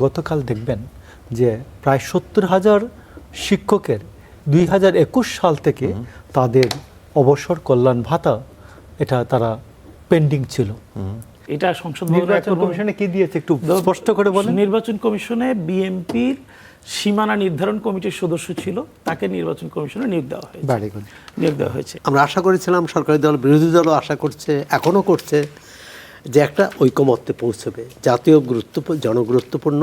গতকাল দেখবেন যে প্রায় ৭০,০০০ শিক্ষকের ২০২১ সাল থেকে তাদের অবসর কল্যাণ ভাতা এটা তারা পেন্ডিং ছিল। এটা সংসদ নির্বাচন কমিশনে কি দিয়েছে একটু স্পষ্ট করে বলেন। নির্বাচন কমিশনে বিএনপির সীমানা নির্ধারণ কমিটির সদস্য ছিল, তাকে নির্বাচন কমিশনে নিয়োগ দেওয়া হয়েছে। আমরা আশা করেছিলাম, সরকারি দল বিরোধী দলও আশা করছে, এখনও করছে, যে একটা ঐকমত্যে পৌঁছবে জাতীয় জনগুরুত্বপূর্ণ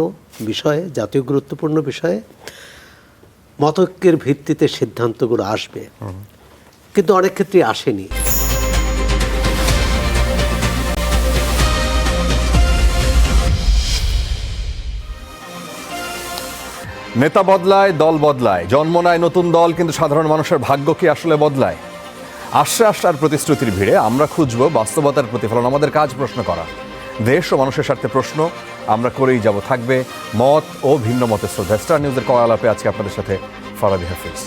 বিষয়ে, জাতীয় গুরুত্বপূর্ণ বিষয়ে মতৈক্যের ভিত্তিতে সিদ্ধান্তগুলো আসবে, কিন্তু অনেক ক্ষেত্রে আসেনি। নেতা বদলায়, দল বদলায়, জন্ম নেয় নতুন দল, কিন্তু সাধারণ মানুষের ভাগ্য কি আসলে বদলায়? আশ্বাস আর প্রতিশ্রুতির ভিড়ে আমরা খুঁজব বাস্তবতার প্রতিফলন। আমাদের কাজ প্রশ্ন করা, দেশ ও মানুষের স্বার্থে প্রশ্ন আমরা করেই যাব। থাকবে মত ও ভিন্ন মতের শ্রদ্ধা। স্টার নিউজের কড়া আলাপে আজকে আপনাদের সাথে ফরাদি হাফিজ।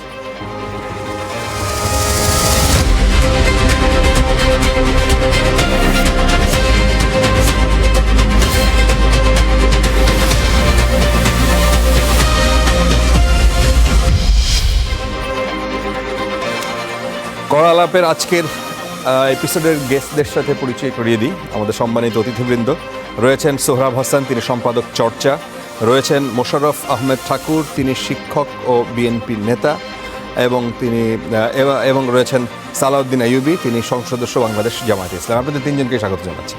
কড়া আলাপের আজকের এপিসোডের গেস্টদের সাথে পরিচয় করিয়ে দিই। আমাদের সম্মানিত অতিথিবৃন্দ রয়েছেন সোহরাব হাসান, তিনি সম্পাদক চর্চা, রয়েছেন মোশাররফ আহমেদ ঠাকুর, তিনি শিক্ষক ও বিএনপির নেতা, এবং রয়েছেন সালাউদ্দিন আইয়ুবী, তিনি সংসদ সদস্য বাংলাদেশ জামায়াতে ইসলাম। আপনাদের তিনজনকে স্বাগত জানাচ্ছি।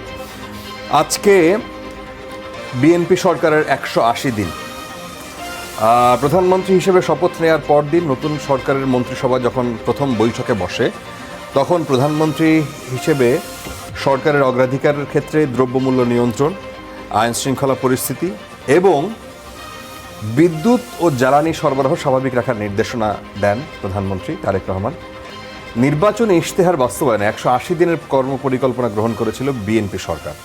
আজকে বিএনপি সরকারের 180 দিন। প্রধানমন্ত্রী হিসেবে শপথ নেওয়ার পরদিন নতুন সরকারের মন্ত্রিসভা যখন প্রথম বৈঠকে বসে, তখন প্রধানমন্ত্রী হিসেবে সরকারের অগ্রাধিকারের ক্ষেত্রে দ্রব্যমূল্য নিয়ন্ত্রণ, আইন শৃঙ্খলা পরিস্থিতি এবং বিদ্যুৎ ও জ্বালানি সরবরাহ স্বাভাবিক রাখার নির্দেশনা দেন প্রধানমন্ত্রী তারেক রহমান। নির্বাচনী ইশতেহার বাস্তবায়নে 180 দিনের কর্মপরিকল্পনা গ্রহণ করেছিল বিএনপি সরকার।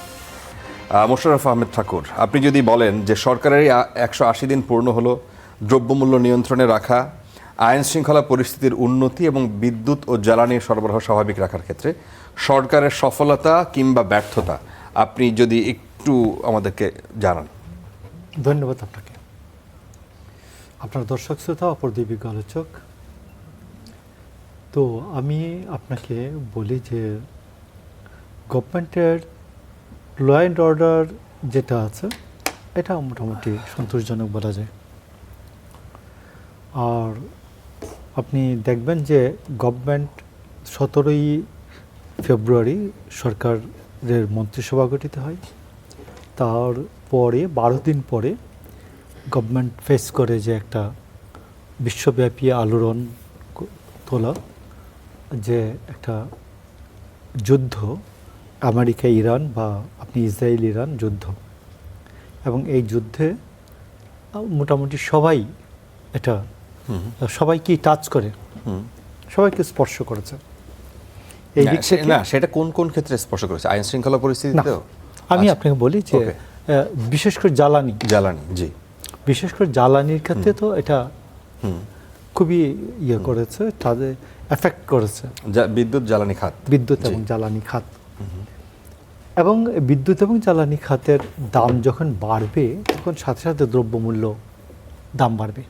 মোশাররফ আহমেদ ঠাকুর, আপনি যদি বলেন যে সরকারের 180 দিন পূর্ণ হলো দ্রব্যমূল্য নিয়ন্ত্রণে রাখা, আইন শৃঙ্খলা পরিস্থিতির উন্নতি এবং বিদ্যুৎ ও জ্বালানি সরবরাহ স্বাভাবিক রাখার ক্ষেত্রে সরকারের সফলতা কিংবা ব্যর্থতা আপনি যদি একটু আমাদেরকে জানান। ধন্যবাদ আপনাকে, আপনার দর্শক শ্রোতা, অপর দীপিকা আলোচক। তো আমি আপনাকে বলি যে গভর্নমেন্টের ল অ্যান্ড অর্ডার যেটা আছে এটা মোটামুটি সন্তোষজনক বলা যায়। আর আপনি দেখবেন যে গভর্নমেন্ট 17ই ফেব্রুয়ারি সরকারের মন্ত্রিসভা গঠিত হয়। তারপরে 12 দিন পরে গভর্নমেন্ট ফেস করে যে একটা বিশ্বব্যাপী আলোড়ন তোলা, যে একটা যুদ্ধ, আমেরিকা ইরান বা আপনি ইসরায়েল ইরান যুদ্ধ, এবং এই যুদ্ধে মোটামুটি সবাই এটা সবাইকে টাচ করে, সবাইকে স্পর্শ করেছে। এই দিক থেকে না, সেটা কোন কোন ক্ষেত্রে স্পর্শ করেছে? আইন শৃঙ্খলা পরিস্থিতিতেও? আমি আপনাকে বলি যে বিশেষ করে জ্বালানি, জি, বিশেষ করে জ্বালানির ক্ষেত্রে তো এটা খুবই করেছে, তাদের এফেক্ট করেছে বিদ্যুৎ জ্বালানি খাত, বিদ্যুৎ এবং জ্বালানি খাত। এবং বিদ্যুৎ এবং জ্বালানি খাতের দাম যখন বাড়বে তখন সাথে সাথে দ্রব্যমূল্য দাম বাড়বে,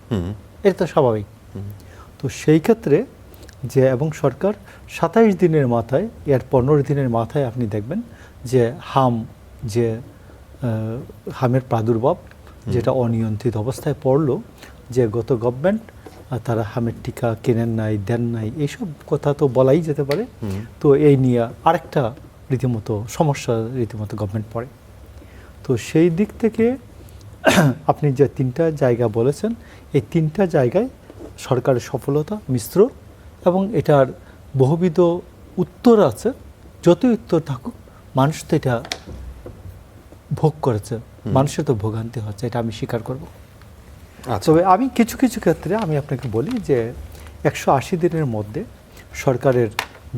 এটা তো স্বাভাবিক। তো সেই ক্ষেত্রে যে এবং সরকার 27 দিনের মাথায়, এর 15 দিনের মাথায় আপনি দেখবেন যে হামের প্রাদুর্ভাব যেটা অনিয়ন্ত্রিত অবস্থায় পড়লো, যে গত গভর্নমেন্ট তারা হামের টিকা কেনেন নাই, দেন নাই, এইসব কথা তো বলাই যেতে পারে। তো এই নিয়ে আরেকটা রীতিমতো সমস্যা গভর্নমেন্ট পড়ে। তো সেই দিক থেকে আপনি যে 3টা জায়গা বলেছেন, এই 3টা জায়গায় সরকারের সফলতা মিশ্র, এবং এটার বহুবিধ উত্তর আছে। যতই উত্তর থাকুক, মানুষ তো এটা ভোগ করেছে, মানুষের তো ভোগান্তি হচ্ছে, এটা আমি স্বীকার করব। তবে আমি কিছু কিছু ক্ষেত্রে আমি আপনাকে বলি যে 180 দিনের মধ্যে সরকারের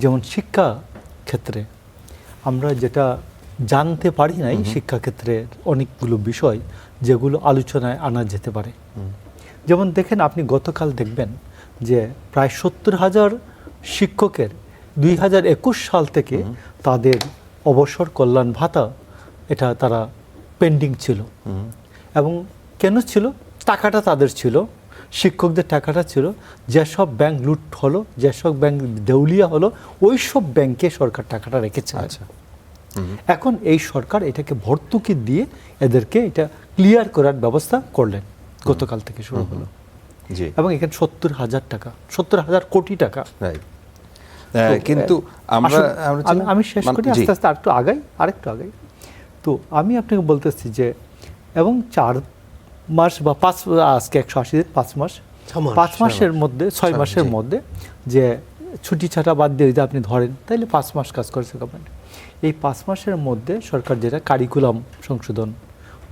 যেমন শিক্ষা ক্ষেত্রে আমরা যেটা জানতে পারি নাই, শিক্ষাক্ষেত্রে অনেকগুলো বিষয় যেগুলো আলোচনায় আনা যেতে পারে। যেমন দেখেন, আপনি গতকাল দেখবেন যে প্রায় 70,000 শিক্ষকের 2021 সাল থেকে তাদের অবসর কল্যাণ ভাতা এটা তারা পেন্ডিং ছিল, এবং কেন ছিল? টাকাটা তাদের ছিল, শিক্ষকদের টাকাটা ছিল। যেসব ব্যাংক লুট হলো, যেসব ব্যাংক দেউলিয়া হলো, ওই সব ব্যাংকে সরকার টাকাটা রেখেছে। আচ্ছা। এখন এই সরকার এটাকে ভর্তুকি দিয়ে এদেরকে এটা ক্লিয়ার করার ব্যবস্থা করলেন, গতকাল থেকে শুরু হলো। জি। এবং এখানে 70,000 টাকা, 70,000 কোটি টাকা। রাইট। কিন্তু আমি শেষ করি, আস্তে আস্তে আরেকটু আগাই। তো আমি আপনাকে বলতেছি যে, এবং 4 মাস বা 5, আজকে 180 দিন, 5 মাস, 5 মাসের মধ্যে, 6 মাসের মধ্যে যে ছুটি ছাটা বাদ দিয়ে যদি আপনি ধরেন, তাহলে 5 মাস কাজ করেছে গভর্নমেন্ট। এই 5 মাসের মধ্যে সরকার যেটা কারিকুলাম সংশোধন,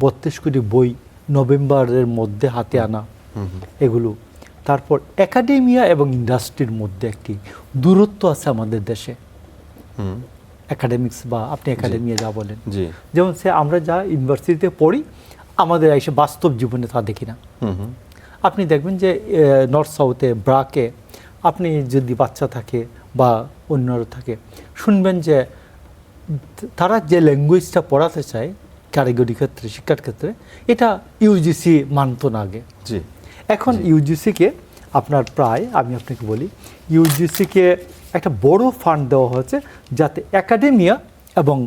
32 কোটি বই নভেম্বরের মধ্যে হাতে আনা, এগুলো, তারপর একাডেমিয়া এবং ইন্ডাস্ট্রির মধ্যে একটি দূরত্ব আছে আমাদের দেশে, একাডেমিক্স বা আপনি একাডেমিয়া যা বলেন, যেমন আমরা যা ইউনিভার্সিটিতে পড়ি, আমাদের এসে বাস্তব জীবনে তা দেখি না। আপনি দেখবেন যে নর্থ সাউথে, ব্রাকে, আপনি যদি বাচ্চা থাকে বা অন্যরা থাকে, শুনবেন যে তারা যে ল্যাঙ্গুয়েজটা পড়াতে চায় কারিগরি ক্ষেত্রে, শিক্ষার ক্ষেত্রে, এটা ইউজিসি মানত না আগে। এখন ইউজিসিকে আপনার প্রায়, আমি আপনাকে বলি, ইউজিসিকে একটা বড় ফান্ড দেওয়া হয়েছে যাতে একাডেমিয়া এবং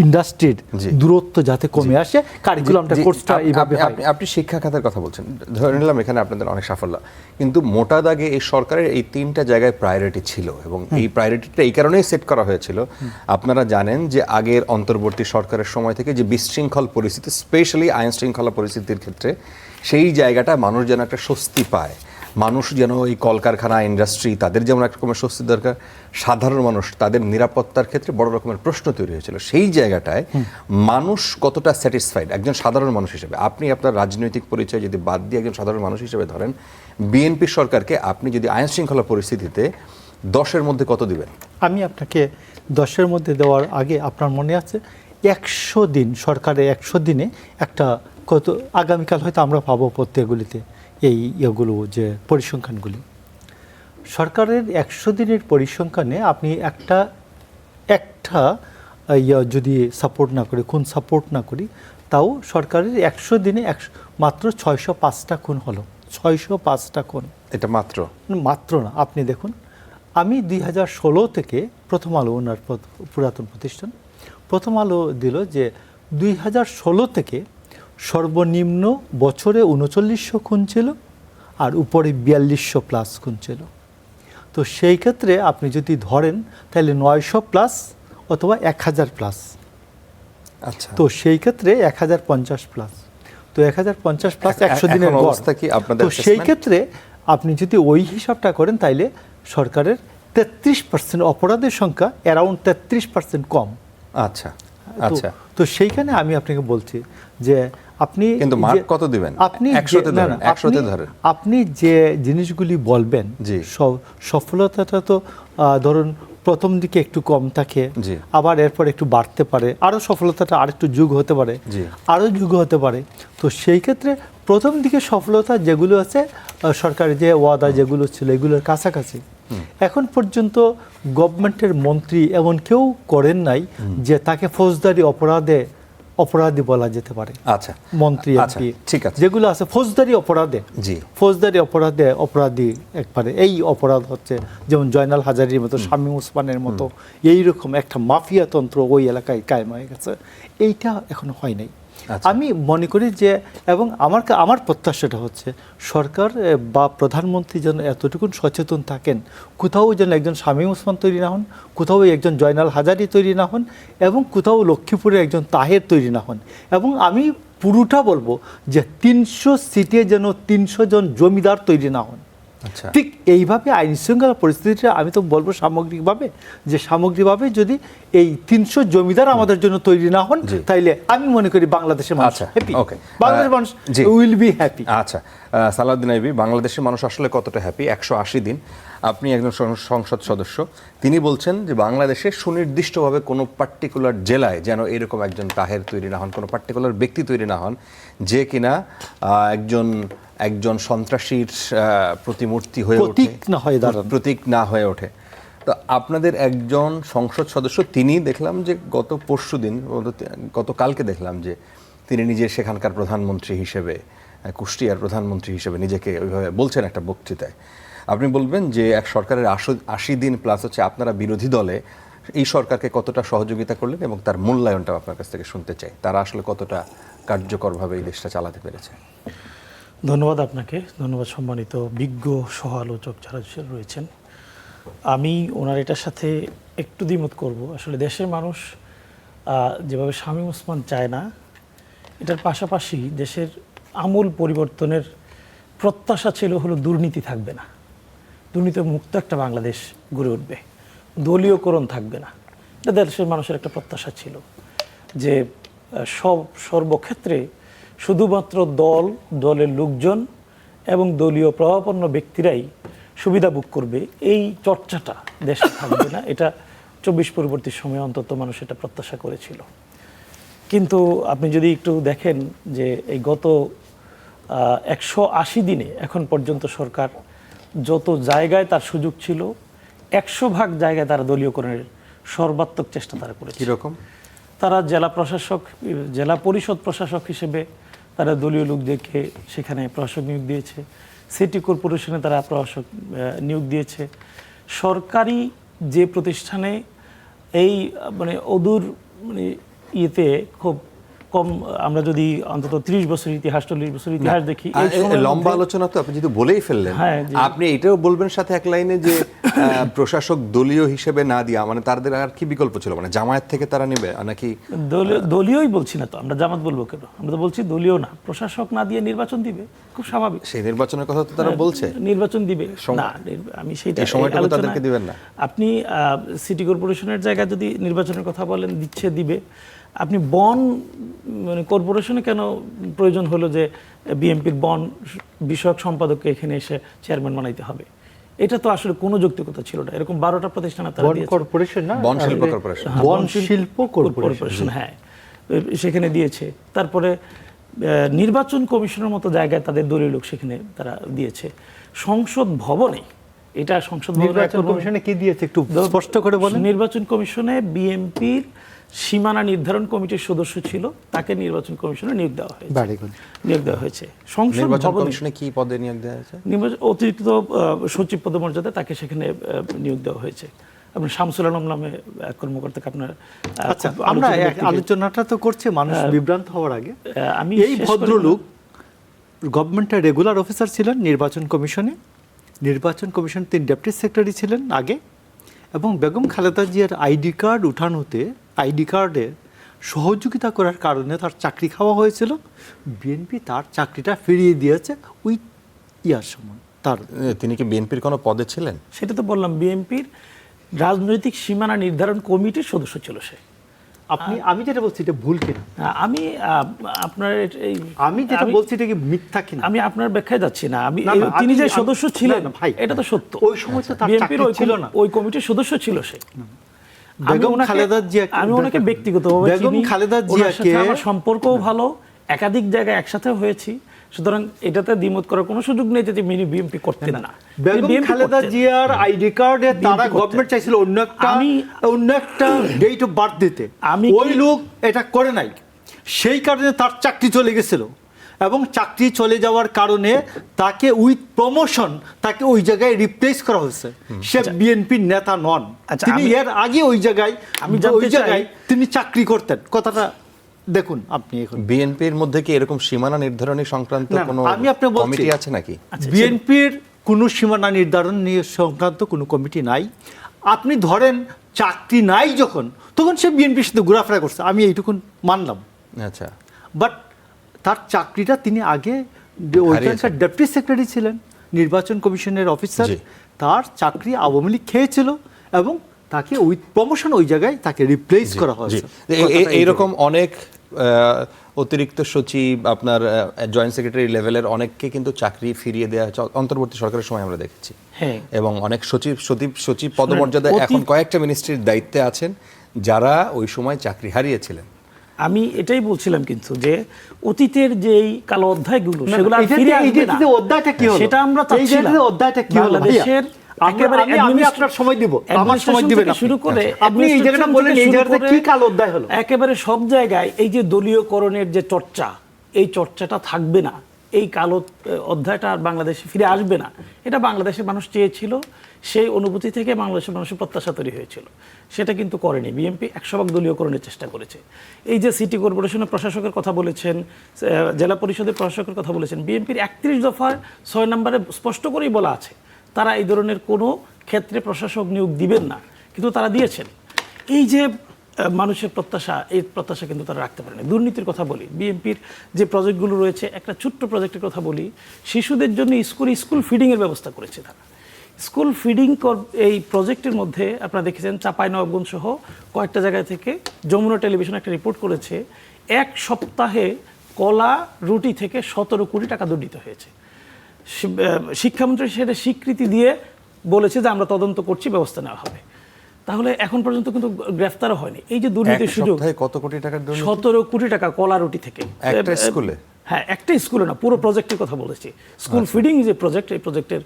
ইন্ডাস্ট্রির দূরত্ব যাতে কমে আসে, কারিকুলামটা, কোর্সটা এইভাবে হয়। আপনি শিক্ষা খাতের কথা বলছেন, ধরে নিলাম এখানে আপনাদের অনেক সাফল্য, কিন্তু মোটা দাগে এই সরকারের এই 3টা জায়গায় প্রায়োরিটি ছিল, এবং এই প্রায়োরিটিটা এই কারণেই সেট করা হয়েছিল। আপনারা জানেন যে আগের অন্তর্বর্তী সরকারের সময় থেকে যে বিশৃঙ্খল পরিস্থিতি, স্পেশালি আইন শৃঙ্খলা পরিস্থিতির ক্ষেত্রে, সেই জায়গাটা মানুষ যেন একটা স্বস্তি পায়, মানুষ যেন এই কলকারখানা, ইন্ডাস্ট্রি, তাদের যেমন এক রকমের স্বস্তি দরকার, সাধারণ মানুষ তাদের নিরাপত্তার ক্ষেত্রে বড় রকমের প্রশ্ন তৈরি হয়েছিল। সেই জায়গাটায় মানুষ কতটা স্যাটিসফাইড একজন সাধারণ মানুষ হিসেবে, আপনি আপনার রাজনৈতিক পরিচয় যদি বাদ দিয়ে একজন সাধারণ মানুষ হিসেবে ধরেন, বিএনপি সরকারকে আপনি যদি আইন শৃঙ্খলা পরিস্থিতিতে 10-এর মধ্যে কত দিবেন? আমি আপনাকে 10-এর মধ্যে দেওয়ার আগে, আপনার মনে আছে 100 দিন, সরকারের 100 দিনে একটা কত, আগামীকাল হয়তো আমরা পাবো প্রত্যেকগুলিতে এই ইয়েগুলো, যে পরিসংখ্যানগুলি, সরকারের 100 দিনের পরিসংখ্যানে আপনি একটা যদি সাপোর্ট না করি, খুন সাপোর্ট না করি, তাও সরকারের 100 দিনে মাত্র 605টা খুন হলো। 605টা খুন, এটা মাত্র না। আপনি দেখুন, আমি 2016 থেকে, প্রথম আলো, ওনার পুরাতন প্রতিষ্ঠান, প্রথম আলো দিল যে 2016 থেকে সর্বনিম্ন বছরে 3900 খুন ছিল, আর উপরে 4200 প্লাস খুন ছিল। তো সেই ক্ষেত্রে আপনি যদি ধরেন, তাহলে 900 প্লাস অথবা 1000 প্লাস। আচ্ছা, তো সেই ক্ষেত্রে 1050 প্লাস। তো 1050 প্লাস 100 দিনের অবস্থা কি আপনাদের? তো সেই ক্ষেত্রে আপনি যদি ওই হিসাবটা করেন, তাইলে সরকারের 33% অপরাধের সংখ্যা, অ্যারাউন্ড 33% কম। আচ্ছা আচ্ছা। তো সেইখানে আমি আপনাকে বলছি যে আপনি কিন্তু মার্ক কত দিবেন? আপনি 100তে ধরেন, আপনি যে জিনিসগুলি বলবেন, সফলতাটা তো ধরুন প্রথম দিকে একটু কম থাকে, আবার এরপর একটু বাড়তে পারে, আরও সফলতাটা আরেকটু যুগ হতে পারে, আরও যুগ হতে পারে। তো সেই ক্ষেত্রে প্রথম দিকে সফলতা যেগুলো আছে, সরকারের যে ওয়াদা যেগুলো ছিল, এগুলোর কাছাকাছি। এখন পর্যন্ত গভর্নমেন্টের মন্ত্রী এমন কেউ করেন নাই যে তাকে ফৌজদারি অপরাধী বলা যেতে পারে। আচ্ছা, মন্ত্রী, এমপি, ঠিক আছে, যেগুলো আছে ফৌজদারি অপরাধে অপরাধী একবারে, এই অপরাধ হচ্ছে যেমন জয়নাল হাজারীর মতো, শামীম ওসমানের মতো, এইরকম একটা মাফিয়া তন্ত্র ওই এলাকায় কায়েম হয়ে গেছে। এইটা এখনো হয় নাই। আমি মনে করি যে, এবং আমার প্রত্যাশাটা হচ্ছে সরকার বা প্রধানমন্ত্রী যেন এতটুকু সচেতন থাকেন, কোথাও যেন একজন শামীম ওসমান তৈরি না হন, কোথাও একজন জয়নাল হাজারী তৈরি না হন, এবং কোথাও লক্ষ্মীপুরে একজন তাহের তৈরি না হন। এবং আমি পুরোটা বলবো যে 300 সিটে যেন 300 জন জমিদার তৈরি না হন। ঠিক এইভাবে আইন শৃঙ্খলা পরিস্থিতিটা, আমি তো বলবো সামগ্রিকভাবে যদি এই 300 জমিদার আমাদের জন্য তৈরি না হন, তাইলে আমি মনে করি বাংলাদেশের মানুষ হ্যাপি, বাংলাদেশের মানুষ উইল বি হ্যাপি। আচ্ছা, সালাউদ্দিন আইয়ুবী, বাংলাদেশের মানুষ আসলে কতটা হ্যাপি? 180 দিন, আপনি একজন সংসদ সদস্য, তিনি বলছেন যে বাংলাদেশে সুনির্দিষ্টভাবে কোনো পার্টিকুলার জেলায় যেন এরকম একজন তাহের তৈরি না হন, কোনো পার্টিকুলার ব্যক্তি তৈরি না হন, যে কিনা একজন সন্ত্রাসীর প্রতিমূর্তি হয়ে ওঠে, প্রতীক না হয়ে ওঠে। তো আপনাদের একজন সংসদ সদস্য, তিনি দেখলাম যে গতকালকে দেখলাম যে তিনি নিজে সেখানকার প্রধানমন্ত্রী হিসেবে কুষ্টিয়ার প্রধানমন্ত্রী হিসেবে নিজেকে ওইভাবে বলছেন একটা বক্তৃতায়, আপনি বলবেন যে এক সরকারের 80 দিন প্লাস হচ্ছে আপনারা বিরোধী দলে এই সরকারকে কতটা সহযোগিতা করলেন এবং তার মূল্যায়নটা আপনার কাছ থেকে শুনতে চাই। তারা আসলে কতটা কার্যকরভাবে এই দেশটা চালাতে পেরেছে? ধন্যবাদ আপনাকে, ধন্যবাদ সম্মানিত বিজ্ঞ সহ আলোচক যারা রয়েছেন। আমি ওনার এটার সাথে একটু দ্বিমত করব। আসলে দেশের মানুষ যেভাবে শামীম ওসমান চায় না, এটার পাশাপাশি দেশের আমূল পরিবর্তনের প্রত্যাশা ছিল হলো দুর্নীতি থাকবে না, দুর্নীতি মুক্ত একটা বাংলাদেশ গড়ে উঠবে, দলীয়করণ থাকবে না। এটা দেশের মানুষের একটা প্রত্যাশা ছিল যে সর্বক্ষেত্রে শুধুমাত্র দলের লোকজন এবং দলীয় প্রভাবাপন্ন ব্যক্তিরাই সুবিধা ভোগ করবে, এই চর্চাটা দেশে থাকবে না। এটা 24 পরবর্তী সময়ে অন্তত মানুষ এটা প্রত্যাশা করেছিল। কিন্তু আপনি যদি একটু দেখেন যে এই গত 180 দিনে এখন পর্যন্ত সরকার যত জায়গায় তার সুযোগ ছিল 100% জায়গায় তারা দলীয়করণের সর্বাত্মক চেষ্টা তারা করেছে। কীরকম? তারা জেলা পরিষদ প্রশাসক হিসেবে তারা দলীয় লোকদেরকে সেখানে প্রশাসক নিয়োগ দিয়েছে, সিটি কর্পোরেশনে তারা প্রশাসক নিয়োগ দিয়েছে। সরকারি যে প্রতিষ্ঠানে এই মানে অদূর মানে ইয়েতে খুব কম, আমরা যদি অন্তত 30 বছর ইতিহাস 40 বছর ইতিহাস দেখি, লম্বা আলোচনা তো আপনি যদি বলেই ফেললেন, আপনি এটাও বলবেন সাথে এক লাইনে যে প্রশাসক দলীয় হিসেবে না দিয়া, মানে তাদের আর কি বিকল্প ছিল, মানে জামায়াত থেকে তারা নেবে নাকি? দলীয়ই বলছি না তো, আমরা জামাত বলবো কেন? আমরা তো বলছি দলীয় না, প্রশাসক না দিয়ে নির্বাচন দিবে, খুব স্বাভাবিক। সেই নির্বাচনের কথা তো তারা বলছে নির্বাচন দিবে না, আমি সেইটা সময়টুকু তাদেরকে দিবেন না। আপনি সিটি কর্পোরেশনের জায়গায় যদি নির্বাচনের কথা বলেন, দিবে। আপনি বন মানে কর্পোরেশনে কেন প্রয়োজন হলো যে বিএনপির বন বিষয়ক সম্পাদককে এখানে এসে চেয়ারম্যান বানাইতে হবে? এটা তো আসলে কোনো যৌক্তিকতা ছিল না। এরকম 12টা প্রতিষ্ঠান বন শিল্প কর্পোরেশন, বন শিল্প কর্পোরেশন, হ্যাঁ, সেখানে দিয়েছে। তারপরে নির্বাচন কমিশনের মতো জায়গায় তাদের দলীয় লোক সেখানে তারা দিয়েছে। সংসদ ভবনে, এটা সংসদ নির্বাচন কমিশনে কি দিয়েছে একটু স্পষ্ট করে বলেন। নির্বাচন কমিশনে বিএনপির সীমানা নির্ধারণ কমিটির সদস্য ছিল, তাকে নির্বাচন কমিশনে নিয়োগ দেওয়া হয়েছে। সংসদ কমিশনে কি পদে নিয়োগ দেওয়া হয়েছে? অতিরিক্ত সচিব পদমর্যাদা তাকে সেখানে নিয়োগ দেওয়া হয়েছে। আপনার শামসুল আলম নামে এক কর্মকর্তাকে আপনার। আচ্ছা, আমরা আলোচনাটা তো করছি মানুষ বিভ্রান্ত হওয়ার আগে। এই ভদ্রলোক গভর্নমেন্টের রেগুলার অফিসার ছিলেন নির্বাচন কমিশনে। নির্বাচন কমিশন 3 ডেপুটি সেক্রেটারি ছিলেন আগে, এবং বেগম খালেদা জিয়ার আইডি কার্ড উঠানোতে আইডি কার্ডে সহযোগিতা করার কারণে তার চাকরি খাওয়া হয়েছিল। বিএনপি তার চাকরিটা ফিরিয়ে দিয়েছে ওই ইয়ার সময়। তিনি কি বিএনপির কোনো পদে ছিলেন? সেটা তো বললাম, বিএনপির রাজনৈতিক সীমানা নির্ধারণ কমিটির সদস্য ছিল সে। আমি যেটা বলছি এটা ভুল কিনা, আমি যেটা বলছি এটা কি মিথ্যা কিনা, আমি আপনার ব্যাখ্যায় যাচ্ছি না। তিনি যে সদস্য ছিলেন ভাই, এটা তো সত্য। ওই সময় তো তার চাকরি ছিল না, ওই কমিটির সদস্য ছিল সে। বেগম খালেদা জিয়া, আমি ওনাকে ব্যক্তিগতভাবে বেগম খালেদা জিয়াকে আমার সম্পর্কও ভালো, একাধিক জায়গায় একসাথে হয়েছি, সুতরাং এটাতে দ্বিমত করার কোনো সুযোগ নেই যে মিনি বিএনপি করতেন না। বেগম খালেদা জিয়ার আইডি কার্ডে তারা গভর্নমেন্ট চাইছিল অন্য একটা ডেট অফ বার্থ দিতে, ওই লোক এটা করে নাই, সেই কারণে তার চাকরি চলে গেছিল, এবং চাকরি চলে যাওয়ার কারণে তাকে উইথ প্রমোশন তাকে ওই জায়গায় রিপ্লেস করা হয়েছে। সে বিএনপির নেতা নন, তিনি এর আগে ওই জায়গায় তিনি চাকরি করতেন। কথাটা দেখুন আপনি, এখন বিএনপির মধ্যে কি এরকম সীমানা নির্ধারণী সংক্রান্ত কোনো কমিটি আছে নাকি? বিএনপির কোনো সীমানা নির্ধারণ নিয়ে সংক্রান্ত কোনো কমিটি নাই। আপনি ধরেন চাকরি নাই যখন, তখন সে বিএনপির সাথে ঘোরাফেরা করছে, আমি এইটুকুন মানলাম। আচ্ছা, বাট তার চাকরিটা তিনি আগে ওইখানকার ডেপুটি সেক্রেটারি ছিলেন, নির্বাচন কমিশনের অফিসার, তার চাকরি আওয়ামী লীগ খেয়েছিল এবং তাকে উইথ প্রমোশন ওই জায়গায় তাকে রিপ্লেস করা হয়েছে। এইরকম অনেক অতিরিক্ত সচিব, আপনার জয়েন্ট সেক্রেটারি লেভেলের অনেককে কিন্তু চাকরি ফিরিয়ে দেওয়া হয়েছে অন্তর্বর্তী সরকারের সময়, আমরা দেখেছি। এবং অনেক সচিব পদমর্যাদায় এখন কয়েকটা মিনিস্ট্রির দায়িত্বে আছেন যারা ওই সময় চাকরি হারিয়েছিলেন। আমি এটাই বলছিলাম কিন্তু যে অতীতের যেই কালো অধ্যায়গুলো সেগুলো ফিরে আসবে না, অধ্যায়টা কি হলো সেটা আমরা চাচ্ছিলাম। অধ্যায়টা কি হলো দেশের আমি আপনার সময় দিব, আমার সময় দিবেন শুরু করে আপনি এই জায়গাটা বলেন, এই জায়গাটা কি কালো অধ্যায় হলো? একেবারে সব জায়গায় এই যে দলীয়করণের যে চর্চা, এই চর্চাটা থাকবে না, এই কালো অধ্যায়টা আর বাংলাদেশে ফিরে আসবে না, এটা বাংলাদেশের মানুষ চেয়েছিল। সেই অনুভূতি থেকে বাংলাদেশের মানুষের প্রত্যাশা তৈরি হয়েছিল, সেটা কিন্তু করেনি। বিএনপি 100% দলীয়করণের চেষ্টা করেছে। এই যে সিটি কর্পোরেশনের প্রশাসকের কথা বলেছেন, জেলা পরিষদের প্রশাসকের কথা বলেছেন, বিএনপির 31 দফার 6 নম্বরে স্পষ্ট করেই বলা আছে তারা এই ধরনের কোনো ক্ষেত্রে প্রশাসক নিয়োগ দিবেন না, কিন্তু তারা দিয়েছেন। এই যে মানুষের প্রত্যাশা, এই প্রত্যাশা কিন্তু তারা রাখতে পারেনি। দুর্নীতির কথা বলি, বিএনপির যে প্রজেক্টগুলো রয়েছে, একটা ছোট্ট প্রজেক্টের কথা বলি, শিশুদের জন্য স্কুল ফিডিংয়ের ব্যবস্থা করেছে তারা। স্কুল ফিডিং এই প্রজেক্টের মধ্যে আপনারা দেখেছেন চাঁপাইনবাবগঞ্জ সহ কয়েকটা জায়গা থেকে যমুনা টেলিভিশন একটা রিপোর্ট করেছে, 1 সপ্তাহে কলা রুটি থেকে 17 কোটি টাকা দুর্নীতি হয়েছে। শিক্ষামন্ত্রী সেটা স্বীকৃতি দিয়ে বলেছে যে আমরা তদন্ত করছি, ব্যবস্থা নেওয়া হবে। তাহলে এখন পর্যন্ত কিন্তু গ্রেফতারও হয়নি। এই যে দুর্নীতির সুযোগ, কত কোটি টাকার 17 কোটি টাকা কলা রুটি থেকে একটা স্কুলে। হ্যাঁ, একটা স্কুলে না, পুরো প্রজেক্টের কথা বলেছি। স্কুল ফিডিং যে প্রজেক্ট, এই প্রজেক্টের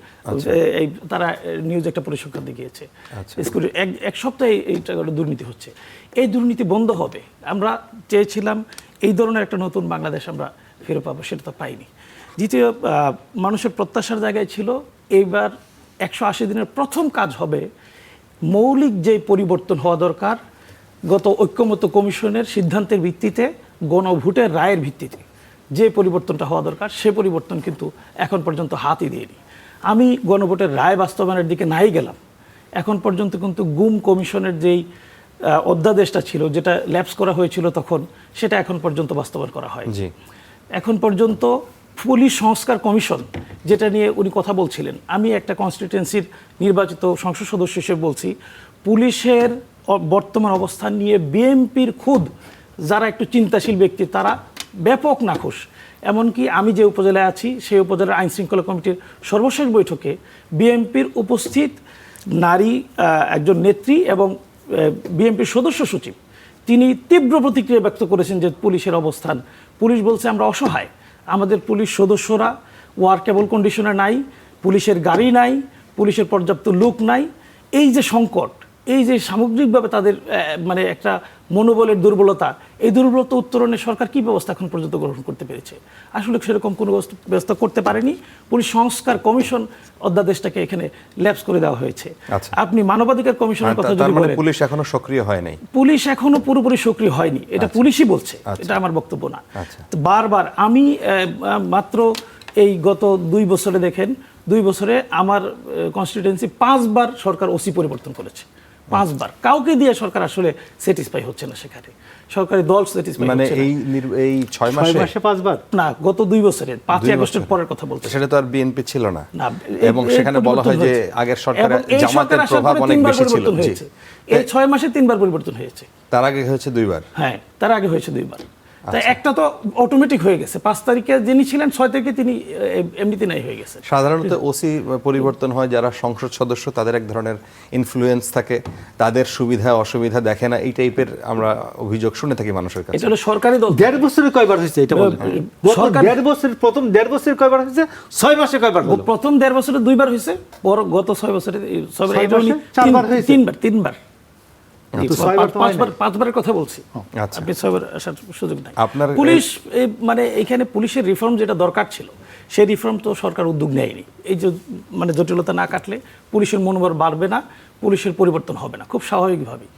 এই তারা নিউজ একটা পরিসংখ্যান দিয়ে গিয়েছে, স্কুলে এক সপ্তাহে এই টাকাটা দুর্নীতি হচ্ছে। এই দুর্নীতি বন্ধ হবে। আমরা চেয়েছিলাম এই ধরনের একটা নতুন বাংলাদেশ আমরা ফিরে পাবো, সেটা তো পাইনি। দ্বিতীয়, মানুষের প্রত্যাশার জায়গায় ছিল এইবার 180 দিনের প্রথম কাজ হবে মৌলিক যে পরিবর্তন হওয়া দরকার, গত ঐক্যমত্য কমিশনের সিদ্ধান্তের ভিত্তিতে, গণভোটের রায়ের ভিত্তিতে যে পরিবর্তনটা হওয়া দরকার, সে পরিবর্তন কিন্তু এখন পর্যন্ত হাতই দিইনি। আমি গণভোটের রায় বাস্তবায়নের দিকে নাই গেলাম, এখন পর্যন্ত কিন্তু গুম কমিশনের যেই অধ্যাদেশটা ছিল, যেটা ল্যাপস করা হয়েছিল তখন, সেটা এখন পর্যন্ত বাস্তবায়ন করা হয়। এখন পর্যন্ত পুলিশ সংস্কার কমিশন, যেটা নিয়ে উনি কথা বলছিলেন, আমি একটা কনস্টিটিউয়েন্সির নির্বাচিত সংসদ সদস্য হিসেবে বলছি, পুলিশের বর্তমান অবস্থান নিয়ে বিএনপির খুদ যারা একটু চিন্তাশীল ব্যক্তি, তারা ব্যাপক নাখোশ। এমনকি আমি যে উপজেলায় আছি, সেই উপজেলার আইন শৃঙ্খলা কমিটির সর্বশেষ বৈঠকে বিএনপির উপস্থিত নারী একজন নেত্রী এবং বিএনপির সদস্য সচিব, তিনি তীব্র প্রতিক্রিয়া ব্যক্ত করেছেন যে পুলিশের অবস্থান, পুলিশ বলছে আমরা অসহায়, আমাদের পুলিশ সদস্যরা ওয়ার্কেবল কন্ডিশনে নাই, পুলিশের গাড়ি নাই, পুলিশের পর্যাপ্ত লোক নাই। এই যে সংকট, এই যে সামগ্রিকভাবে তাদের মানে একটা মনোবলের দুর্বলতা, এই দুর্বলতা উত্তরণে সরকার কি ব্যবস্থা এখন পর্যন্ত গ্রহণ করতে পেরেছে? আসলে সেরকম কোনো ব্যবস্থা করতে পারেনি। পুলিশ সংস্কার কমিশন অধ্যাদেশটাকে এখানে ল্যাপস করে দেওয়া হয়েছে। আপনি মানবাধিকার কমিশনের কথা যদি বলেন, পুলিশ এখনো সক্রিয় হয় নাই, পুলিশ এখনো পুরোপুরি সক্রিয় হয়নি, এটা পুলিশই বলছে, এটা আমার বক্তব্য না। বারবার আমি মাত্র এই গত 2 বছরে দেখেন, 2 বছরে আমার কনস্টিটিউয়েন্সি 5 বার সরকার ওসি পরিবর্তন করেছে, 5 বার। কাউকে দিয়ে সরকার আসলে স্যাটিসফাই হচ্ছে না, সেখানে সরকারি দল স্যাটিসফাই মানে হচ্ছে না। এই 6 মাসে 5 বার না, গত 2 বছরে 5 আগস্টের পরের কথা বলতে, সেটা তো আর বিএনপি ছিল না, না, এবং সেখানে বলা হয় যে আগের সরকারের জামাতের প্রভাব অনেক বেশি ছিল। এই 6 মাসে 3 বার পরিবর্তন হয়েছে। তার আগে হয়েছে 2 বার। হ্যাঁ, তার আগে হয়েছে 2 বার। তাই একটা তো অটোমেটিক হয়ে গেছে, 5 তারিখে যিনি ছিলেন 6 তারিখে তিনি এমনিতে নাই হয়ে গেছে। সাধারণত ওসি পরিবর্তন হয় যারা সংসদ সদস্য, তাদের এক ধরনের ইনফ্লুয়েন্স থাকে, তাদের সুবিধা অসুবিধা দেখে না, এই টাইপের আমরা অভিযোগ শুনে থাকি মানুষের কাছে। এটা হলো সরকারি দল। 1.5 বছরে কয়বার হয়েছে এটা বলেন? সরকার 1.5 বছর, প্রথম 1.5 বছরে কয়বার হয়েছে? 6 মাসে কয়বার হলো? প্রথম 1.5 বছরে 2 বার হয়েছে, পর গত 6 বছরে 4 বার হয়েছে, 3 বার। 5 বারের কথা বলছি, আপনি 6 বার আসার সুযোগ নাই। পুলিশ মানে এখানে পুলিশের রিফর্ম যেটা দরকার ছিল, সেই রিফর্ম তো সরকার উদ্যোগ নেয়নি। এই যে মানে জটিলতা না কাটলে পুলিশের মনোবল বাড়বে না, পুলিশের পরিবর্তন হবে না খুব স্বাভাবিকভাবেই।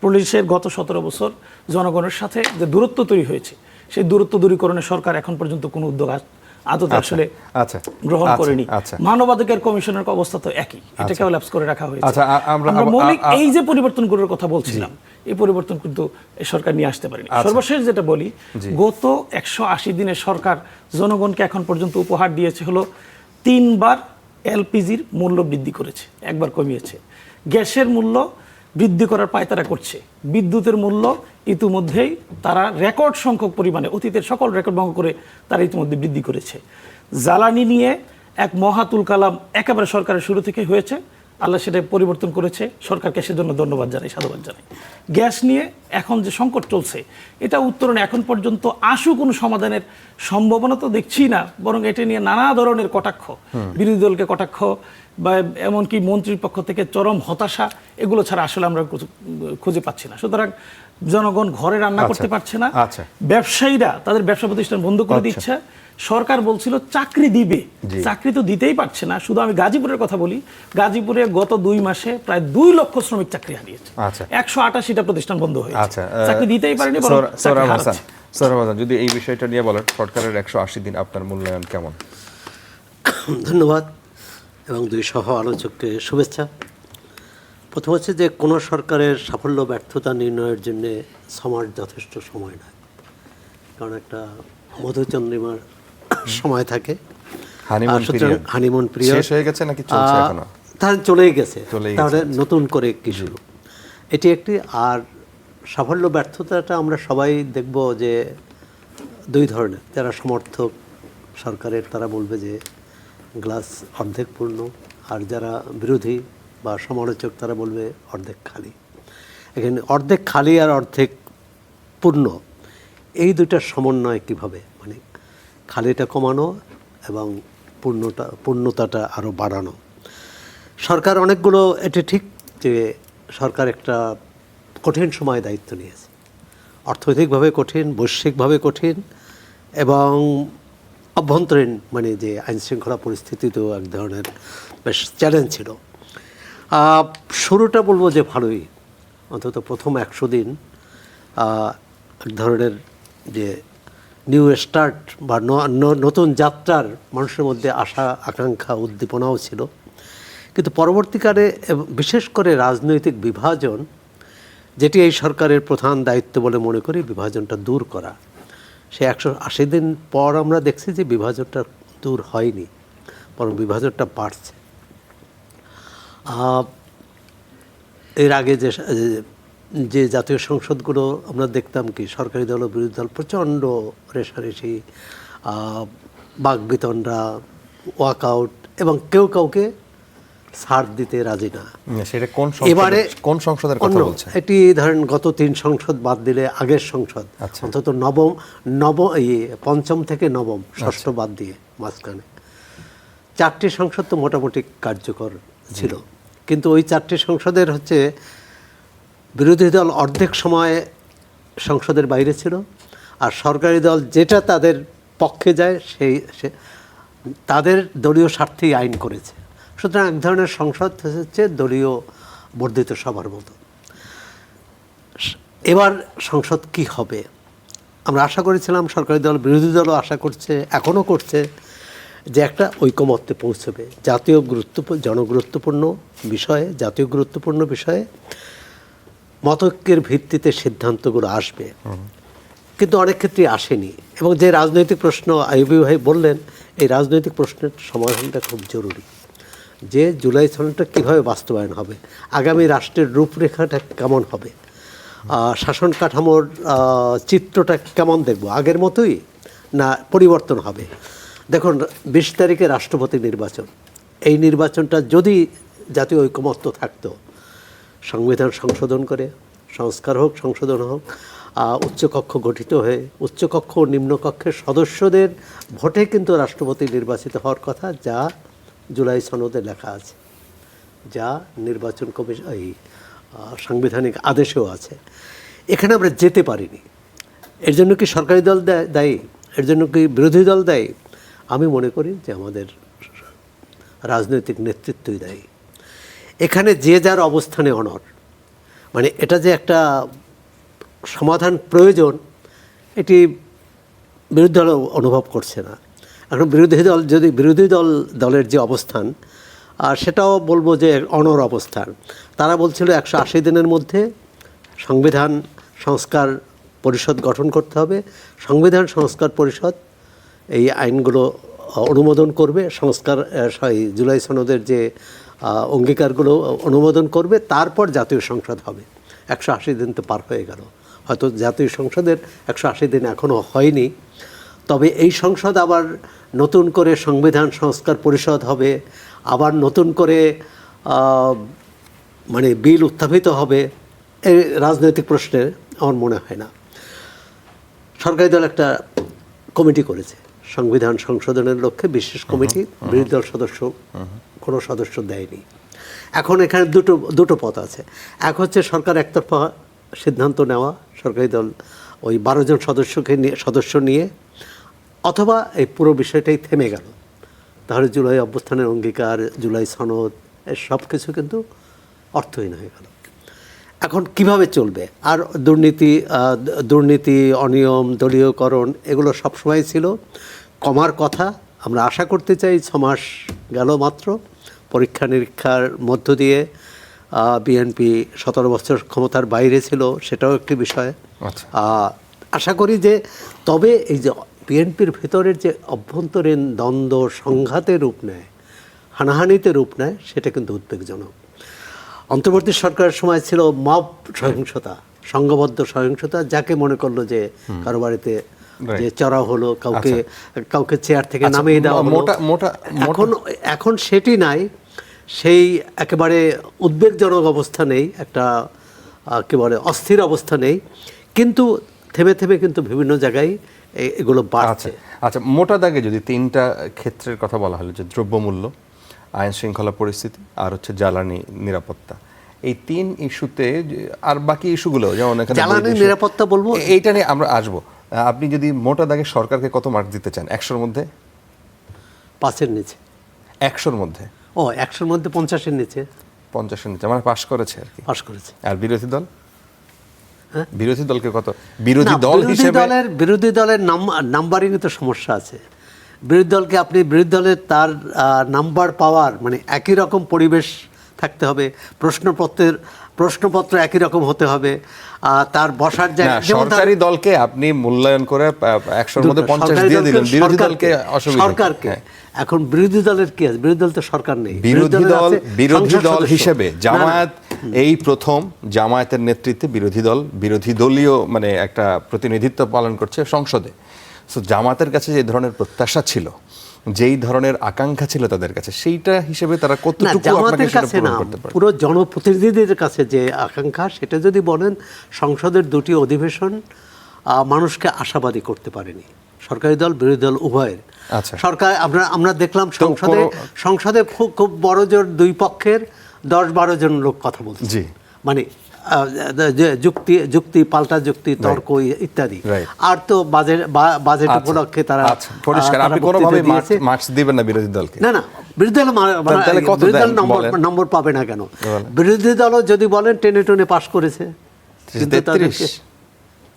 পুলিশের গত 17 বছর জনগণের সাথে যে দূরত্ব তৈরি হয়েছে, সেই দূরত্ব দূরীকরণে সরকার এখন পর্যন্ত কোনো উদ্যোগ আদতে আসলে গ্রহণ করেনি। মানবাধিকার কমিশনের অবস্থা তো একই, এটাকেও ল্যাপস করে রাখা হয়েছে। আমরা মৌলিক এই যে পরিবর্তনগুলোর কথা বলছিলাম, এই পরিবর্তন কিন্তু সরকার নিয়ে আসতে পারেনি। সর্বশেষ যেটা বলি, গত 180 দিনে সরকার জনগণকে এখন পর্যন্ত উপহার দিয়েছে হলো 3 বার এলপিজির মূল্য বৃদ্ধি করেছে, 1 বার কমিয়েছে, গ্যাসের মূল্য বৃদ্ধি করার পায়তারা করছে, বিদ্যুতের মূল্য ইতিমধ্যেই তারা রেকর্ড সংখ্যক পরিমাণে, অতীতের সকল রেকর্ড ভঙ্গ করে তারা ইতিমধ্যে বৃদ্ধি করেছে। জ্বালানি নিয়ে এক মহাতুল কালাম একেবারে সরকারের শুরু থেকে হয়েছে, আল্লাহ সেটা পরিবর্তন করেছে, সরকারকে সেজন্য ধন্যবাদ জানাই, সাধুবাদ জানাই। গ্যাস নিয়ে এখন যে সংকট চলছে, এটা উত্তরণে এখন পর্যন্ত আশু কোনো সমাধানের সম্ভাবনা তো দেখছি না, বরং এটা নিয়ে নানা ধরনের কটাক্ষ, বিরোধী দলকে কটাক্ষ বা এমনকি মন্ত্রীর পক্ষ থেকে চরম হতাশা, এগুলো ছাড়া আসলে আমরা খুঁজে পাচ্ছি না। সুতরাং জনগণ ঘরে রান্না আচ্ছা, করতে পারছে না, আচ্ছা। ব্যবসায়ীরা তাদের ব্যবসা প্রতিষ্ঠান বন্ধ করে আচ্ছা। দিচ্ছে, সরকার বলছিল চাকরি দিবে, জি। চাকরি তো দিতেই পারছে না। শুধু আমি গাজীপুরের কথা বলি, গাজীপুরে গত 2 মাসে প্রায় 2 লক্ষ শ্রমিক চাকরি হারিয়েছে, আচ্ছা। 188টা প্রতিষ্ঠান বন্ধ হয়েছে, আচ্ছা, চাকরি দিতেই পারেনি, বরং চাকরি সোহরাব হাসান, হারাচ্ছে। সোহরাব হাসান, যদি এই বিষয়টা নিয়ে বলেন, সরকারের 180 দিন আপনার মূল্যায়ন কেমন? ধন্যবাদ এবং দুই সহ আলোচককে শুভেচ্ছা। প্রথম হচ্ছে যে কোনো সরকারের সাফল্য ব্যর্থতা নির্ণয়ের জন্য সমাজ যথেষ্ট সময় নয়, কারণ একটা মধুচন্দ্রিমার সময় থাকে। হানিমুন সুতরাং পিরিয়ড হানিমুন পিরিয়ড শেষ হয়ে গেছে নাকি চলছে এখনো? তাহলে চলেই গেছে, চলেই গেছে। তাহলে নতুন করে কি শুরু, এটি একটি। আর সাফল্য ব্যর্থতাটা আমরা সবাই দেখব যে দুই ধরনের। যারা সমর্থক সরকারের তারা বলবে যে গ্লাস অর্ধেক পূর্ণ, আর যারা বিরোধী বা সমালোচক তারা বলবে অর্ধেক খালি। এখানে অর্ধেক খালি আর অর্ধেক পূর্ণ, এই দুইটার সমন্বয় কিভাবে, মানে খালিটা কমানো এবং পূর্ণতাটা আরও বাড়ানো। সরকার অনেকগুলো, এটি ঠিক যে সরকার একটা কঠিন সময় দায়িত্ব নিয়েছে, অর্থনৈতিকভাবে কঠিন, বৈশ্বিকভাবে কঠিন, এবং অভ্যন্তরীণ মানে যে আইনশৃঙ্খলা পরিস্থিতিতেও এক ধরনের বেশ চ্যালেঞ্জ ছিল। শুরুটা বলবো যে ভালোই, অন্তত প্রথম 100 দিন এক ধরনের যে নিউ স্টার্ট বা নতুন যাত্রার মানুষের মধ্যে আশা, আকাঙ্ক্ষা, উদ্দীপনাও ছিল। কিন্তু পরবর্তীকালে বিশেষ করে রাজনৈতিক বিভাজন, যেটি এই সরকারের প্রধান দায়িত্ব বলে মনে করি, বিভাজনটা দূর করা। সে 180 দিন পর আমরা দেখছি যে বিভাজনটা দূর হয়নি, বরং বিভাজনটা বাড়ছে। এর আগে যে জাতীয় সংসদগুলো আমরা দেখতাম কি সরকারি দল ও বিরোধী দল প্রচণ্ড রেষারেষি, বাকবিতণ্ডা, ওয়াকআউট, এবং কেউ কাউকে ছাড় দিতে রাজি না। সেটা কোন এবারে কোন সংসদের কথা বলছেন? এটি ধরেন গত 3 সংসদ বাদ দিলে আগের সংসদ, আচ্ছা। অন্তত পঞ্চম থেকে নবম, ষষ্ঠ বাদ দিয়ে মাঝখানে 4টি সংসদ তো মোটামুটি কার্যকর ছিল। কিন্তু ওই 4টি সংসদের হচ্ছে বিরোধী দল অর্ধেক সময় সংসদের বাইরে ছিল, আর সরকারি দল যেটা তাদের পক্ষে যায় সে তাদের দলীয় স্বার্থেই আইন করেছে। সুতরাং এক ধরনের সংসদ হচ্ছে দলীয় বর্ধিত সভার মতো। এবার সংসদ কি হবে আমরা আশা করেছিলাম, সরকারি দল বিরোধী দলও আশা করছে, এখনও করছে, যে একটা ঐকমত্যে পৌঁছবে জাতীয় জনগুরুত্বপূর্ণ বিষয়ে, জাতীয় গুরুত্বপূর্ণ বিষয়ে মতৈক্যের ভিত্তিতে সিদ্ধান্তগুলো আসবে। কিন্তু অনেক ক্ষেত্রে আসেনি, এবং যে রাজনৈতিক প্রশ্ন আইয়ুবী ভাই বললেন, এই রাজনৈতিক প্রশ্নের সমাধানটা খুব জরুরি। যে জুলাই সনদটা কীভাবে বাস্তবায়ন হবে, আগামী রাষ্ট্রের রূপরেখাটা কেমন হবে, শাসন কাঠামোর চিত্রটা কেমন দেখব, আগের মতোই না পরিবর্তন হবে। দেখুন 20 তারিখে রাষ্ট্রপতি নির্বাচন, এই নির্বাচনটা যদি জাতীয় ঐকমত্য থাকতো, সংবিধান সংশোধন করে, সংস্কার হোক, সংশোধন হোক, উচ্চকক্ষ গঠিত হয়ে উচ্চকক্ষ ও নিম্নকক্ষের সদস্যদের ভোটে কিন্তু রাষ্ট্রপতি নির্বাচিত হওয়ার কথা, যা জুলাই সনদে লেখা আছে, যা নির্বাচন কমিশন এই সাংবিধানিক আদেশেও আছে। এখানে আমরা যেতে পারিনি। এর জন্য কি সরকারি দল দায়ী? এর জন্য কি বিরোধী দল দায়ী? আমি মনে করি যে আমাদের রাজনৈতিক নেতৃত্বই দায়ী। এখানে যে যার অবস্থানে অনড়, মানে এটা যে একটা সমাধান প্রয়োজন, এটি বিরোধী দল অনুভব করছে না। এখন বিরোধী দলের যে অবস্থান, সেটাও বলবো যে অনড় অবস্থান। তারা বলছিল 180 দিনের মধ্যে সংবিধান সংস্কার পরিষদ গঠন করতে হবে, সংবিধান সংস্কার পরিষদ এই আইনগুলো অনুমোদন করবে, জুলাই সনদের যে অঙ্গীকারগুলো অনুমোদন করবে, তারপর জাতীয় সংসদ হবে। 180 দিন তো পার হয়ে গেল, হয়তো জাতীয় সংসদের 180 দিন এখনও হয়নি। তবে এই সংসদ আবার নতুন করে সংবিধান সংস্কার পরিষদ হবে, আবার নতুন করে মানে বিল উত্থাপিত হবে, এই রাজনৈতিক প্রশ্নে আমার মনে হয় না। সরকারি দল একটা কমিটি করেছে সংবিধান সংশোধনের লক্ষ্যে, বিশেষ কমিটি, বিরোধী দল কোনো সদস্য দেয়নি। এখন এখানে দুটো পথ আছে। এক হচ্ছে সরকার একতরফা সিদ্ধান্ত নেওয়া সরকারি দল ওই 12 জন সদস্য নিয়ে, অথবা এই পুরো বিষয়টাই থেমে গেল, তাহলে জুলাই অভ্যুত্থানের অঙ্গীকার, জুলাই সনদ, সব কিছু কিন্তু অর্থহীন হয়ে গেল। এখন কিভাবে চলবে? আর দুর্নীতি, অনিয়ম, দলীয়করণ এগুলো সবসময় ছিল, কমার কথা। আমরা আশা করতে চাই 6 মাস গেল মাত্র, পরীক্ষা নিরীক্ষার মধ্য দিয়ে বিএনপি 17 বছর ক্ষমতার বাইরে ছিল, সেটাও একটি বিষয়। আশা করি যে তবে এই যে বিএনপির ভেতরের যে অভ্যন্তরীণ দ্বন্দ্ব, সংঘাতের রূপ নেয়, হানাহানিতে রূপ নেয়, সেটা কিন্তু উদ্বেগজনক। অন্তর্বর্তী সরকারের সময় ছিল মব সহিংসতা, সংঘবদ্ধ সহিংসতা, যাকে মনে করলো যে কারো বাড়িতে যে চড়াও হলো, কাউকে চেয়ার থেকে নামিয়ে দেওয়া হলো। এখন সেটি নাই, সেই একেবারে উদ্বেগজনক অবস্থা নেই, একটা কি বলে অস্থির অবস্থা নেই, কিন্তু থেমে থেমে কিন্তু বিভিন্ন জায়গায় এগুলো বাড়ছে। আচ্ছা, মোটা দাগে যদি 3টা ক্ষেত্রের কথা বলা হলো, যে দ্রব্যমূল্য, আইন শৃঙ্খলা পরিস্থিতি, আর হচ্ছে জ্বালানি নিরাপত্তা, এই 3 ইস্যুতে, আর বাকি ইস্যুগুলো যেমন জ্বালানি নিরাপত্তা বলবো, এইটা নিয়ে আমরা আসবো। আপনি যদি মোটা দাগে সরকারকে কত মার্ক দিতে চান? 100-র মধ্যে? 5-এর নিচে। 100-র মধ্যে? 100-র মধ্যে 50-এর নিচে। 50-এর নিচে মানে পাশ করেছে আর কি। পাশ করেছে। আর বিরোধী দল? হ্যাঁ, বিরোধী দলকে কত? বিরোধী দল হিসেবে বিরোধী দলের নাম্বারিং তো সমস্যা আছে। বিরোধী দলকে আপনি বিরোধী দলের তার নাম্বার পাওয়ার মানে একই রকম পরিবেশ থাকতে হবে, প্রশ্নপত্র একই রকম হতে হবে, তার বসার জায়গা। সরকারি দলকে আপনি মূল্যায়ন করে 100-র মধ্যে 50 দিয়ে দিলেন, বিরোধী দলকে অসুবিধা। সরকারকে এখন বিরোধী দলের কি আছে? বিরোধী দল তো সরকার নেই। বিরোধী দল হিসেবে জামায়াত এই প্রথম, জামায়াতের নেতৃত্বে বিরোধী দলীয় মানে একটা প্রতিনিধিত্ব পালন করছে সংসদে। সো জামাতের কাছে যে ধরনের প্রত্যাশা ছিল, যেই ধরনের আকাঙ্ক্ষা ছিল তাদের কাছে, সেইটা হিসেবে তারা কতটুকু আপনাকে সেটা পূরণ করতে পারে? পুরো জনপ্রতিনিধিদের কাছে যে আকাঙ্ক্ষা, সেটা যদি বলেন, সংসদের 2টি অধিবেশন মানুষকে আশাবাদী করতে পারেনি, সরকারি দল বিরোধী দল উভয়ের। সরকার আমরা দেখলাম সংসদে খুব বড় জোর 2 পক্ষের 10-12 জন লোক কথা বলছে, মানে যুক্তি পাল্টা যুক্তি, তর্ক ইত্যাদি। আর তো বাজেট উপলক্ষে তারা পরিষ্কার। আপনি কোনোভাবে মার্কস দিবেন না বিরোধী দলকে? না, বিরোধী দল নম্বর পাবে না কেন? বিরোধী দলও যদি বলেন টেনে পাশ করেছে,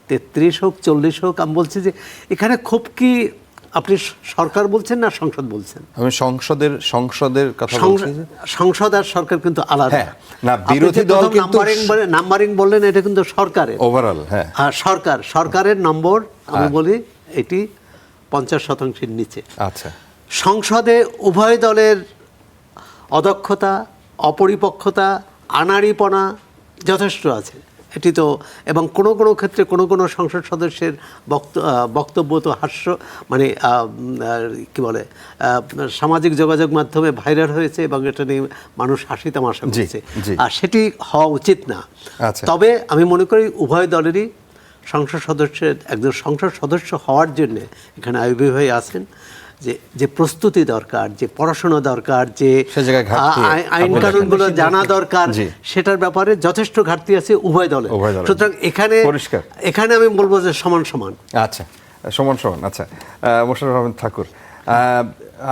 33 হোক 40 হোক, আমি বলছি যে এখানে খুব কি আপনি সরকার বলছেন না সংসদ বলছেন? আমি সংসদের কথা বলছি। সংসদ আর সরকার কিন্তু আলাদা। না, বিরোধী দল কিন্তু নাম্বারিং বললেন, এটা কিন্তু সরকারের ওভারঅল। হ্যাঁ, সরকারের নম্বর আমি বলি এটি 50%-এর নিচে। আচ্ছা, সংসদে উভয় দলের অদক্ষতা, অপরিপক্কতা, আনাড়িপনা যথেষ্ট আছে, এটি তো। এবং কোনো ক্ষেত্রে কোনো সংসদ সদস্যের বক্তব্য তো হাস্য, মানে কি বলে, সামাজিক যোগাযোগ মাধ্যমে ভাইরাল হয়েছে এবং এটা নিয়ে মানুষ হাসি তামাশা করছে, আর সেটি হওয়া উচিত না। তবে আমি মনে করি উভয় দলেরই একজন সংসদ সদস্য হওয়ার জন্য এখানে আইবি ভাই আছেন, যে প্রস্তুতি দরকার, যে পড়াশোনা দরকার, যে আইন কানুনগুলো জানা দরকার, সেটার ব্যাপারে যথেষ্ট ঘাটতি আছে উভয় দলে। সুতরাং এখানে আমি বলবো যে সমান। আচ্ছা, সমান। আচ্ছা, মোশাররফ আহমেদ ঠাকুর,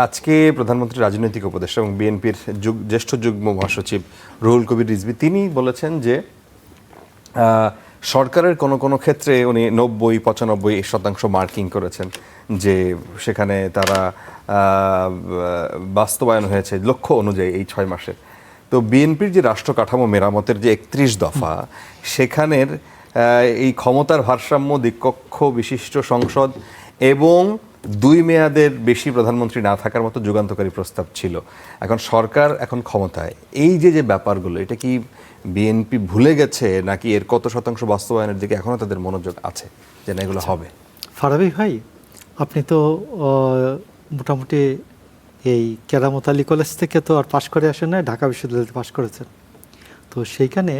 আজকে প্রধানমন্ত্রী রাজনৈতিক উপদেষ্টা এবং বিএনপির জ্যেষ্ঠ যুগ্ম মহাসচিব রুহুল কবির রিজভী, তিনি বলেছেন যে সরকারের কোনো ক্ষেত্রে উনি 90-95% মার্কিং করেছেন, যে সেখানে তারা বাস্তবায়ন হয়েছে লক্ষ্য অনুযায়ী এই 6 মাসে। তো বিএনপির যে রাষ্ট্র কাঠামো মেরামতের যে 31 দফা, সেখানের এই ক্ষমতার ভারসাম্য, দ্বিকক্ষ বিশিষ্ট সংসদ এবং 2 মেয়াদের বেশি প্রধানমন্ত্রী না থাকার মতো যুগান্তকারী প্রস্তাব ছিল। এখন সরকার ক্ষমতায়, এই যে ব্যাপারগুলো, এটা কি বিএনপি ভুলে গেছে, নাকি এর কত শতাংশ বাস্তবায়নের দিকে এখনো তাদের মনোযোগ আছে যে না এগুলো হবে? ফারাবি ভাই, আপনি তো মোটামুটি এই কেরামত আলী কলেজ থেকে তো আর পাশ করে আসেন না, ঢাকা বিশ্ববিদ্যালয়ে পাশ করেছেন। তো সেইখানে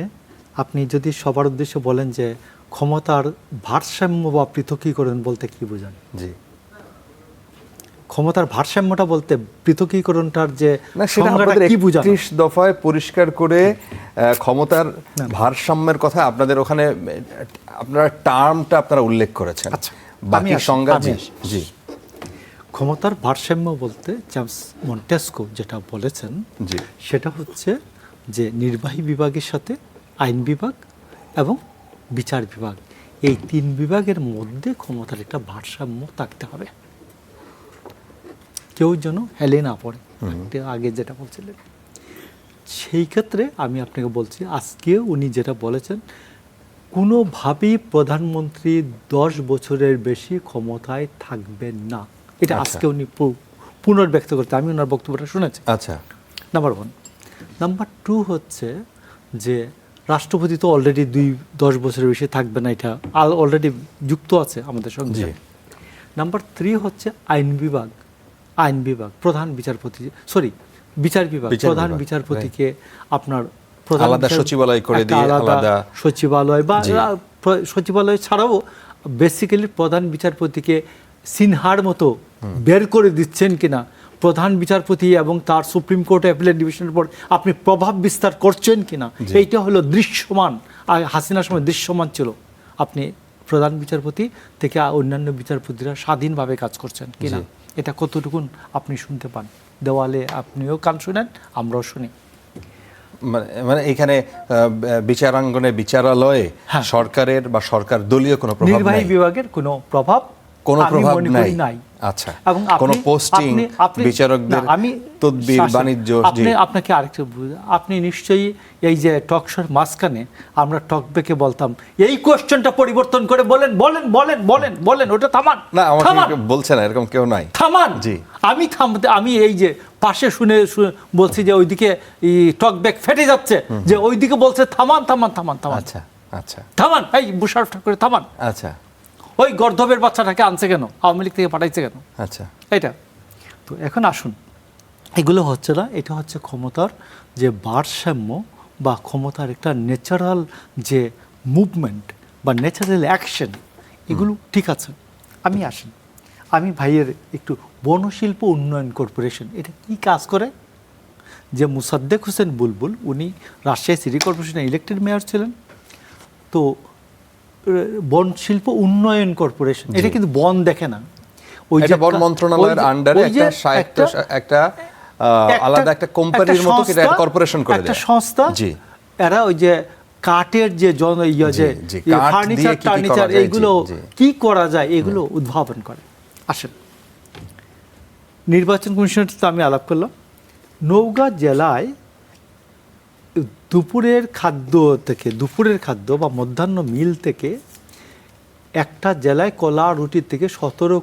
আপনি যদি সবার উদ্দেশ্যে বলেন যে ক্ষমতার ভারসাম্য বা পৃথকীকরণ বলতে কি বোঝান? জি, ক্ষমতার ভারসাম্যটা বলতে পৃথকীকরণটার যে না, সেটা সংজ্ঞাটা আপনাদের কি বোঝানো? 31 দফায় পরিষ্কার করে ক্ষমতার ভারসাম্যের কথা আপনাদের ওখানে আপনারা টার্মটা আপনারা উল্লেখ করেছেন। আচ্ছা, বাকি আমি সংজ্ঞা আসি। জি ক্ষমতার ভারসাম্য বলতে জেমস মন্টেস্কো যেটা বলেছেন জি সেটা হচ্ছে যে নির্বাহী বিভাগের সাথে আইন বিভাগ এবং বিচার বিভাগ, এই 3 বিভাগের মধ্যে ক্ষমতার একটা ভারসাম্য থাকতে হবে, কেউ যেন হেলে না পড়ে। আগে যেটা বলছিলেন, সেই ক্ষেত্রে আমি আপনাকে বলছি আজকে উনি যেটা বলেছেন, কোনোভাবেই প্রধানমন্ত্রী 10 বছরের বেশি ক্ষমতায় থাকবেন না, এটা আচ্ছা। আজকে উনি পুনর্ব্যক্ত করতে, আমি ওনার বক্তব্যটা শুনেছি। আচ্ছা, নাম্বার 1। নাম্বার 2 হচ্ছে যে রাষ্ট্রপতি তো অলরেডি 10 বছরের বেশি থাকবে না, এটা অলরেডি যুক্ত আছে আমাদের সঙ্গে। জি। নাম্বার 3 হচ্ছে আইন বিভাগ, প্রধান বিচারপতি, বিচার বিভাগ, প্রধান বিচারপতিকে আপনার প্রধান আলাদা সচিবালয় করে একটা দিয়ে আলাদা সচিবালয় বা জি। সচিবালয় ছাড়াও বেসিক্যালি প্রধান বিচারপতিকে সিনহার মতো বের করে দিচ্ছেন কিনা, প্রধান বিচারপতি এবং তার সুপ্রিম কোর্ট অ্যাপিলেট ডিভিশনের উপর আপনি প্রভাব বিস্তার করছেন কিনা, এইটা হলো দৃশ্যমান। আর হাসিনার সময় দৃশ্যমান ছিল, আপনি প্রধান বিচারপতি থেকে অন্যান্য বিচারপতিরা স্বাধীনভাবে কাজ করছেন কিনা, এটা কতটুকুন আপনি শুনতে পান। দেওয়ালে আপনিও কান শুনেন, আমরাও শুনি। মানে এখানে বিচারাঙ্গনে বিচারালয়ে সরকারের বা সরকার দলীয় কোনো প্রভাব নির্বাহী নাই, বিভাগের কোনো প্রভাব কোনো আমি প্রভাব মনে করি নাই। আচ্ছা, এবং কোনো পোস্টিং বিচারকদের তদবির বাণিজ্য। আপনাকে আরেকটা আপনি নিশ্চয়ই এই যে টক শোর মাঝখানে আমরা টক ব্রেকে বলতাম এই কোশ্চেনটা পরিবর্তন করে বলেন বলেন বলেন বলেন বলেন, ওটা থামান না, থামান আমাকে বলছে না, এরকম কেউ নাই। থামান। জি। আমি এই যে পাশে শুনে বলছি যে ওইদিকে টক ব্যাক ফেটে যাচ্ছে, যে ওইদিকে বলছে থামান থামান থামান থামান। আচ্ছা আচ্ছা থামান, এই বুশারফ করে থামান। আচ্ছা ওই গর্ধবের বাচ্চাটাকে আনছে কেন, আওয়ামী লীগ থেকে পাঠাইছে কেন, আচ্ছা এটা তো এখন আসুন, এগুলো হচ্ছে না, এটা হচ্ছে ক্ষমতার যে ভারসাম্য বা ক্ষমতার একটা ন্যাচারাল যে মুভমেন্ট বা ন্যাচারাল অ্যাকশন, এগুলো ঠিক আছে। আমি ভাইয়ের একটু বনশিল্প উন্নয়ন কর্পোরেশন এটা কি কাজ করে, যে মুসাদ্দেক হোসেন বুলবুল উনি রাজশাহী সিটি কর্পোরেশনে ইলেক্টেড মেয়র ছিলেন, তো বন শিল্প উন্নয়ন কর্পোরেশন এটা কিন্তু বন দেখে না, ওই যে বন মন্ত্রণালয়ের আন্ডারে একটা আলাদা একটা কোম্পানির মতো একটা কর্পোরেশন করে দেয়, একটা সংস্থা। জি, এরা ওই যে কাঠের যে ফার্নিচার এইগুলো কি করা যায় এগুলো উদ্ভাবন করে। আসেন, নির্বাচন কমিশনের তো আমি আলাপ করলাম, নওগাঁ জেলায় দুপুরের খাদ্য বা মধ্যাহ্ন মিল থেকে একটা জেলায় কলা রুটি থেকে 17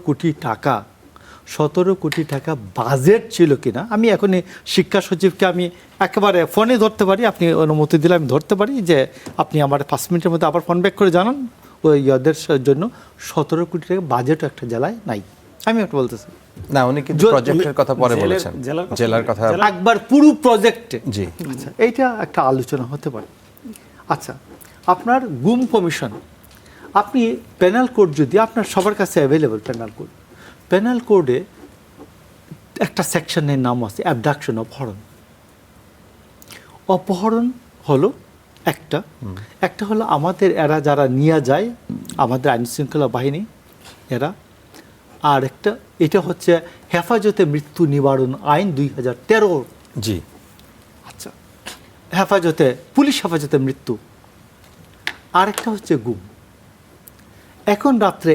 কোটি টাকা বাজেট ছিল কিনা, আমি এখন শিক্ষা সচিবকে আমি একেবারে ফোনে ধরতে পারি, আপনি অনুমতি দিলে আমি ধরতে পারি, যে আপনি আমার 5 মিনিটের মধ্যে আবার ফোন ব্যাক করে জানান ওই ইয়াদের জন্য 17 কোটি টাকা বাজেটও একটা জেলায় নাই। আমি একটা বলতেছি না, উনি কিন্তু প্রজেক্টের কথা পরে বলেছেন, জেলার কথা একবার পুরো প্রজেক্টে। জি, আচ্ছা, এইটা একটা আলোচনা হতে পারে। আচ্ছা, আপনার গুম কমিশন, আপনি পেনাল কোড যদি আপনার সবার কাছে অ্যাভেলেবল, পেনাল কোডে একটা সেকশনের নাম আছে অ্যাবডাকশন, অপহরণ হলো একটা হলো আমাদের এরা যারা নিয়ে যায় আমাদের আইন শৃঙ্খলা বাহিনী এরা, আর এটা হচ্ছে হেফাজতে মৃত্যু নিবারণ আইন 2013। জি, আচ্ছা, পুলিশ হেফাজতে মৃত্যু, আরেকটা হচ্ছে গুম। এখন রাত্রে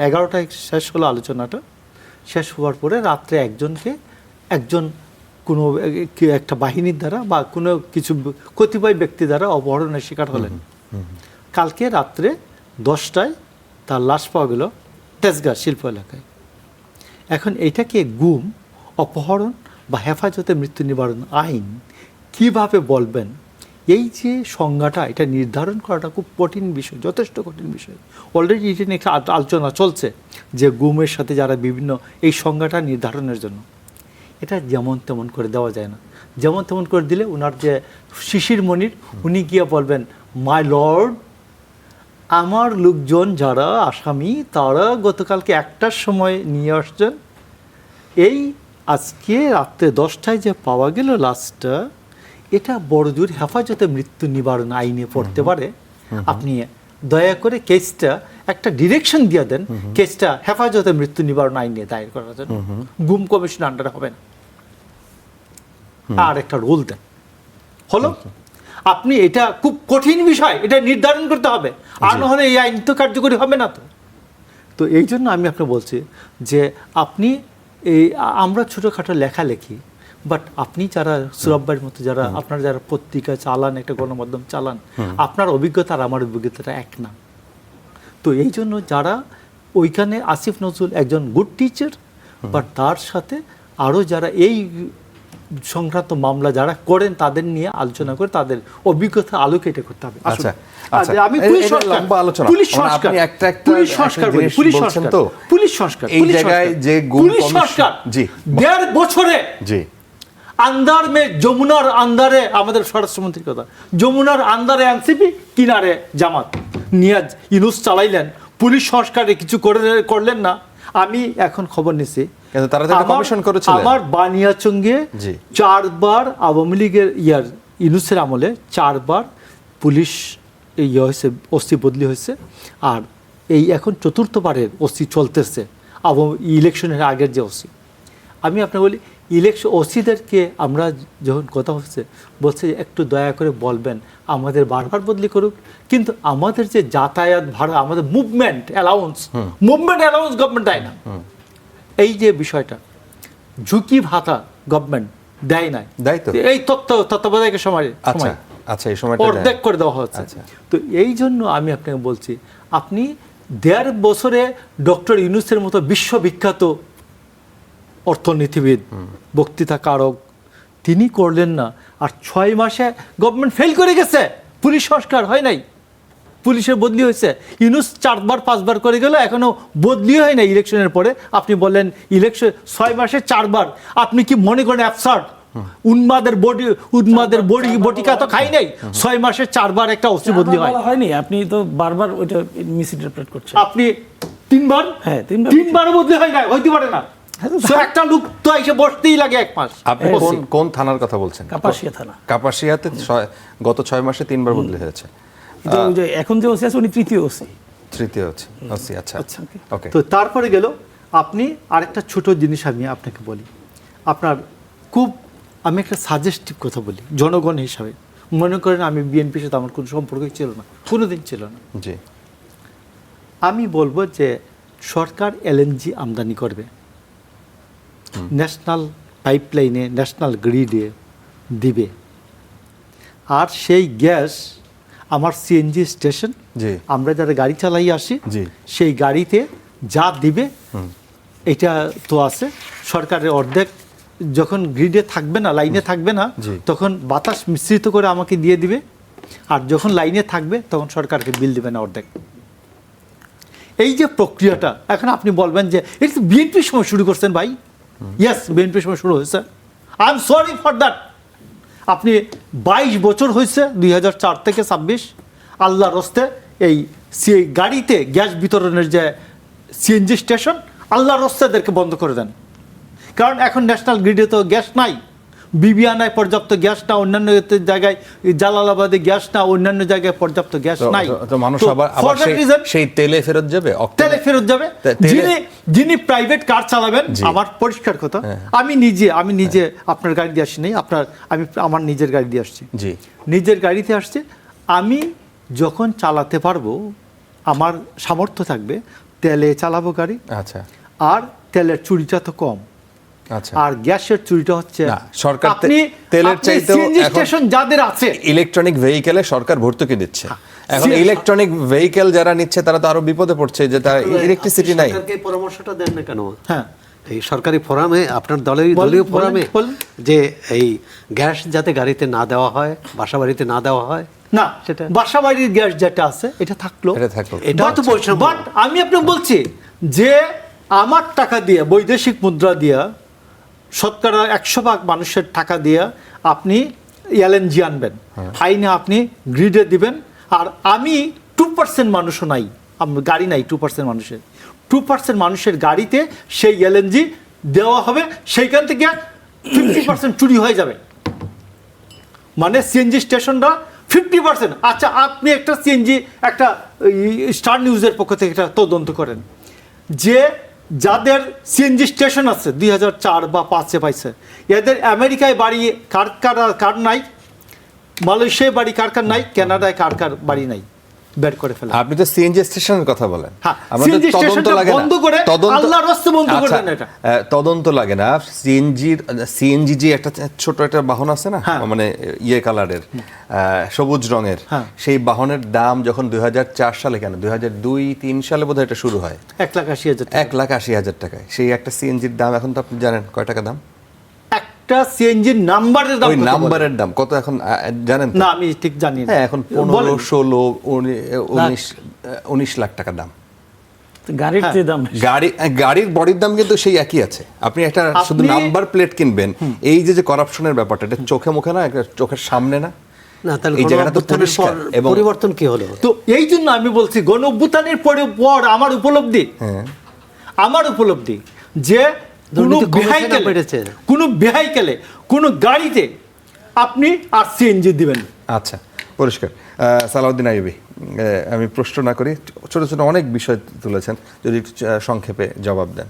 11টায় শেষ হলো আলোচনাটা, শেষ হওয়ার পরে রাত্রে একজন কোনো একটা বাহিনীর দ্বারা বা কোনো কিছু কতিপয় ব্যক্তি দ্বারা অপহরণের শিকার হলেন। কালকে রাত্রে 10টায় তার লাশ পাওয়া গেল তেজগাঁ শিল্প এলাকায়। এখন এইটাকে গুম, অপহরণ বা হেফাজতে মৃত্যু নিবারণ আইন কিভাবে বলবেন, এই যে সংজ্ঞাটা এটা নির্ধারণ করাটা খুব কঠিন বিষয়, যথেষ্ট কঠিন বিষয়। অলরেডি এটা নিয়ে একটা আলোচনা চলছে যে গুমের সাথে যারা বিভিন্ন এই সংজ্ঞাটা নির্ধারণের জন্য, এটা যেমন তেমন করে দেওয়া যায় না। যেমন তেমন করে দিলে ওনার যে শিশির মনির উনি গিয়ে বলবেন, মাই লর্ড, আমার লোকজন যারা আসামি তারা গতকালকে 1টার সময় নিয়ে আসছেন এই আজকে রাত্রে 10টায় যে পাওয়া গেল লাশটা, এটা বড়জোর হেফাজতে মৃত্যু নিবারণ আইনে পড়তে পারে। আপনি দয়া করে কেসটা একটা ডিরেকশন দিয়ে দেন, কেসটা হেফাজতে মৃত্যু নিবারণ আইনে দায়ের করার জন্য, গুম কমিশন আন্ডারে হবে না। আর একটা রোল দেন, হলো। আপনি এটা খুব কঠিন বিষয়, এটা নির্ধারণ করতে হবে, আর না হলে এই আইন তো কার্যকরী হবে না। তো এই জন্য আমি আপনাকে বলছি যে আপনি এই আমরা ছোটোখাটো লেখালেখি, বাট আপনি যারা সুরব্বার মতো যারা আপনারা যারা পত্রিকা চালান, একটা গণমাধ্যম চালান, আপনার অভিজ্ঞতা আর আমার অভিজ্ঞতাটা এক না। তো এই জন্য যারা ওইখানে, আসিফ নজরুল একজন গুড টিচার, বাট তার সাথে আরও যারা এই সংক্রান্ত মামলা যারা করেন তাদের নিয়ে আলোচনা করে তাদের অভিজ্ঞতা আলোকে এটা করতে হবে। আচ্ছা, আমি পুলিশ সংস্কার, পুলিশ সংস্কার, পুলিশ সংস্কার, পুলিশ সংস্কার, পুলিশ সংস্কার, এই জায়গায় যে পুলিশ সংস্কার, জি 1.5 বছরে জি আন্দার মে যমুনার আন্দারে, আমাদের স্বরাষ্ট্রমন্ত্রীর কথা, যমুনার আন্দারে এনসিপি, কিনারে জামাত, নিয়াজ ইউনুস চালাইলেন, পুলিশ সংস্কারে কিছু করলেন না। আমি এখন খবর নিছি কিন্তু তারা তো একটা কমিশন করেছিলেন। আমার বানিয়াচঙ্গে 4বার আওয়ামী লীগের ইউনুসের আমলে 4বার পুলিশ হয়েছে, ওসি বদলি হয়েছে, আর এই এখন 4র্থবারের ওসি চলতেছে, ইলেকশনের আগের যে ওসি। আমি আপনাকে বলি, ইলেকশন ওসিদেরকে আমরা যখন কথা হচ্ছে, বলছে একটু দয়া করে বলবেন আমাদের বারবার বদলি করুক, কিন্তু আমাদের যে যাতায়াত ভাড়া, আমাদের মুভমেন্ট অ্যালাউন্স গভর্নমেন্ট দেয় না। এই যে বিষয়টা, ঝুঁকি ভাতা গভর্নমেন্ট দেয় নাই, এই তত্ত্বাবধায়কের সময় আচ্ছা এই সময়টা অর্ধেক করে দেওয়া হচ্ছে। তো এই জন্য আমি আপনাকে বলছি, আপনি 1.5 বছরে ডক্টর ইউনূসের মতো বিশ্ববিখ্যাত অর্থনীতিবিদ, বক্তৃতাকারক, তিনি করলেন না, আর 6 মাসে গভর্নমেন্ট ফেল করে গেছে, পুলিশ সংস্কার হয় নাই, পুলিশের বদলি হয়েছে। ইউনূস 4বার 5বার করে গেল, এখনো বদলি হয় না ইলেকশনের পরে। আপনি বললেন ইলেকশন 6 মাসে 4বার, আপনি কি মনে করেন অ্যাবসার্ড? উন্মাদের বটিকা তো খাই নাই, 6 মাসে 4বার একটা ওসি বদলি হয়নি। আপনি তো বারবার ওইটা মিসইন্টারপ্রেট করছেন। আপনি 3বার, হ্যাঁ 3বারও বদলি হয় না, হইতে পারে না। একটা লোক তো এসে বসতেই লাগে 1 মাস। আপনি কোন থানার কথা বলছেন? কাপাসিয়া থানা। কাপাসিয়াতে গত 6 মাসে 3বার বদলি হয়েছে। এখন যে ওসি আছে উনি তৃতীয় ওসি। আচ্ছা ওকে। তো তারপরে গেল, আপনি আরেকটা ছোট জিনিস আমি আপনাকে বলি, আপনার আমি একটা সাজেস্টিভ কথা বলি জনগণ হিসাবে। মনে করেন আমি বিএনপির সাথে আমার কোনো সম্পর্কই ছিল না, কোনোদিন ছিল না। জি, আমি বলবো যে সরকার এলএনজি আমদানি করবে, ন্যাশনাল পাইপলাইনে, ন্যাশনাল গ্রিডে দিবে, আর সেই গ্যাস আমার সিএনজি স্টেশন, আমরা যারা গাড়ি চালাই আসি, সেই গাড়িতে যা দিবে এটা তো আছে। সরকারের অর্ধেক যখন গ্রিডে থাকবে না, লাইনে থাকবে না, তখন বাতাস মিশ্রিত করে আমাকে দিয়ে দিবে, আর যখন লাইনে থাকবে তখন সরকারকে বিল দিবে না অর্ধেক। এই যে প্রক্রিয়াটা, এখন আপনি বলবেন যে এটা তো বিএনপির সময় শুরু করছেন ভাই। ইয়েস, বিএনপির সময় শুরু হয়েছে, I am sorry for that. আপনি 22 বছর হয়েছে, 2004 থেকে 26, আল্লাহর হস্তে এই গাড়িতে গ্যাস বিতরণের যে সিএনজি স্টেশন, আল্লাহর হস্তে এদেরকে বন্ধ করে দেন। কারণ এখন ন্যাশনাল গ্রিডে তো গ্যাস নাই, বিবিআনায় পর্যাপ্ত গ্যাস না, অন্যান্য জায়গায় জালালাবাদে গ্যাস না, অন্যান্য জায়গায় পর্যাপ্ত গ্যাস নাই। মানুষ আবার সেই তেলে ফেরত যাবে, যিনি প্রাইভেট কার চালাবেন, আমার পরিষ্কার কথা, আমি নিজে আপনার গাড়ি দিয়ে আসি নাই, আমার নিজের গাড়ি দিয়ে আসছি, নিজের গাড়িতে আসছে। আমি যখন চালাতে পারবো, আমার সামর্থ্য থাকবে, তেলে চালাবো গাড়ি। আচ্ছা, আর তেলের চুরিটা তো কম, আর গ্যাসের চুরিটা হচ্ছে সরকার তেলের চাইতেও স্টেশন যাদের আছে, ইলেকট্রনিক ভেহিকেলে সরকার ভর্তুকি দিচ্ছে। এখন ইলেকট্রনিক ভেহিকেল যারা নিচ্ছে তারা তো আরো বিপদে পড়ছে, যে তার ইলেকট্রিসিটি নাই। সরকারকে পরামর্শটা দেন না কেন? হ্যাঁ, এই সরকারি ফোরামে, আপনার দলীয় ফোরামে, যে এই গ্যাস যাতে গাড়িতে না দেওয়া হয়, বাসা বাড়িতে না দেওয়া হয় না, সেটা বাসা বাড়ির গ্যাস যেটা আছে এটা থাকলো, এটা তো বৈষম্য। বাট আমি আপনাকে বলছি যে আমার টাকা দিয়ে, বৈদেশিক মুদ্রা দিয়া, শতকরা 100% মানুষের টাকা দিয়ে আপনি এলএনজি আনবেন, আইনে আপনি গ্রিডে দিবেন, আর আমি 2% মানুষও নাই, গাড়ি নাই 2% মানুষের, 2% মানুষের গাড়িতে সেই এলএনজি দেওয়া হবে, সেইখান থেকে 50% চুরি হয়ে যাবে। মানে সিএনজি স্টেশনটা 50%। আচ্ছা, আপনি একটা সিএনজি একটা স্টার নিউজের পক্ষ থেকে একটা তদন্ত করেন যে যাদের সিএনজি স্টেশন আছে 2004 বা 2005 পাইছে, এদের আমেরিকায় বাড়ি কার নাই, মালয়েশিয়ায় বাড়ি কার নাই, কানাডায় কার বাড়ি নাই, বের করে ফেলা। আপনি তো সিএনজি স্টেশনের কথা বলেন, হ্যাঁ, আমাদের CNG তদন্ত স্টেশনটা লাগে না, বন্ধ করে আল্লাহর রাস্তে বন্ধ করে আচ্ছা, দেন এটা। তদন্ত লাগে না। সিএনজি যে একটা ছোট একটা বাহন আছে না, হ্যাঁ। মানে ইয়ে কালারের, সবুজ রঙের, হ্যাঁ। সেই বাহনের দাম যখন 2004 সালে, কেন 2002-03 সালে বোধহয় এটা শুরু হয়, 1,80,000 টাকা। 1,80,000 টাকায়। সেই একটা সিএনজির দাম এখন তো আপনি জানেন কয় টাকা দাম? একটা সিএনজির নাম্বারের দাম ওই কত বলেন? নাম্বারের দাম কত এখন জানেন তো? না, আমি ঠিক জানি না। হ্যাঁ, এখন 15, বলেন। 16, 19 লাখ টাকা দাম। গাড়ির যে দাম বেশি। গাড়ির বডির দাম কিন্তু সেই একই আছে। আপনি একটা শুধু নাম্বার প্লেট কিনবেন, এই যে করাপশনের ব্যাপারটা, এটা চোখে মুখে না, এটা চোখের সামনে না। না, তাহলে এই জায়গাটা তো গণ-অভ্যুত্থানের পরিষ্কার। পর এবং পরিবর্তন কি হলো? তো এই জন্য আমি বলছি গণ-অভ্যুত্থানের পর আমার উপলব্ধি, যে কোনো দুর্নীতি কমেছে না ভেহিকেলে, বেড়েছে? কোনো গাড়িতে আপনি আর সিএনজি দিবেন। আচ্ছা, পরিষ্কার। সালাউদ্দিন আইয়ুবী, আমি প্রশ্ন না করি, ছোট ছোট অনেক বিষয় তুলেছেন, যদি একটু সংক্ষেপে জবাব দেন।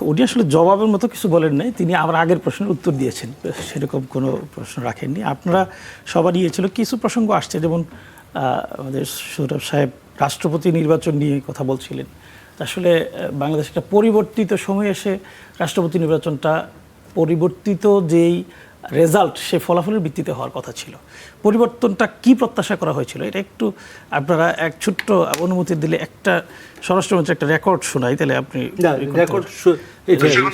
উনি আসলে জবাবের মতো কিছু বলেন নাই, তিনি আমার আগের প্রশ্নের উত্তর দিয়েছেন, সেরকম কোনো প্রশ্ন রাখেননি। আপনারা সবারই ছিল কিছু প্রসঙ্গ আসছে, যেমন আমাদের সৌরভ সাহেব রাষ্ট্রপতি নির্বাচন নিয়ে কথা বলছিলেন। আসলে বাংলাদেশ একটা পরিবর্তিত সময়ে এসে রাষ্ট্রপতি নির্বাচনটা পরিবর্তিত যেই রেজাল্ট, সে ফলাফলের ভিত্তিতে হওয়ার কথা ছিল। পরিবর্তনটা কি প্রত্যাশা করা হয়েছিল, এটা একটু আপনারা এক ছোট্ট অনুমতি দিলে একটা স্বরাষ্ট্রমন্ত্রী একটা রেকর্ড শোনাই, তাহলে আপনি রেকর্ড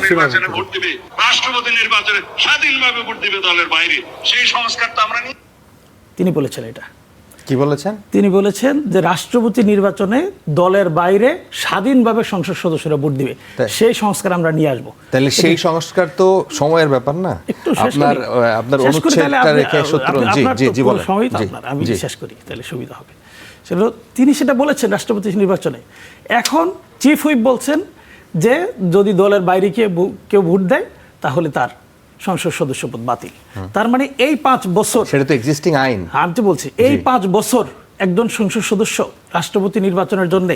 নির্বাচনে ভোট দিবে, রাষ্ট্রপতি নির্বাচনে স্বাধীনভাবে ভোট দিবে দলের বাইরে, সেই সংস্কার তো আমরা নিই। তিনি বলেছেন এটা। কি বলেছেন? তিনি বলেছেন যে রাষ্ট্রপতি নির্বাচনে দলের বাইরে স্বাধীনভাবে সংসদ সদস্যরা ভোট দিবে, সেই সংস্কার আমরা নিয়ে আসবো। তাহলে সেই সংস্কার তো সময়ের ব্যাপার না? একটু শেষ করি। আপনার শেষ করি, অনুচ্ছেদটা তাহলে রেখে সূত্র, জি আপনার জি তো জি পুরো বলেন। সময় তো জি, আপনার, আমি জি। শেষ করি তাহলে সুবিধা হবে। সেটা তিনি সেটা বলেছেন রাষ্ট্রপতি নির্বাচনে। এখন চিফ হুইপ বলছেন যে যদি দলের বাইরে কেউ ভোট দেয় তাহলে তার সংসদ সদস্য পদ বাতিল। তার মানে এই 5 বছর, সেটা তো এক্সিস্টিং আইন। আমি তো বলছি এই 5 বছর একজন সংসদ সদস্য রাষ্ট্রপতি নির্বাচনের জন্য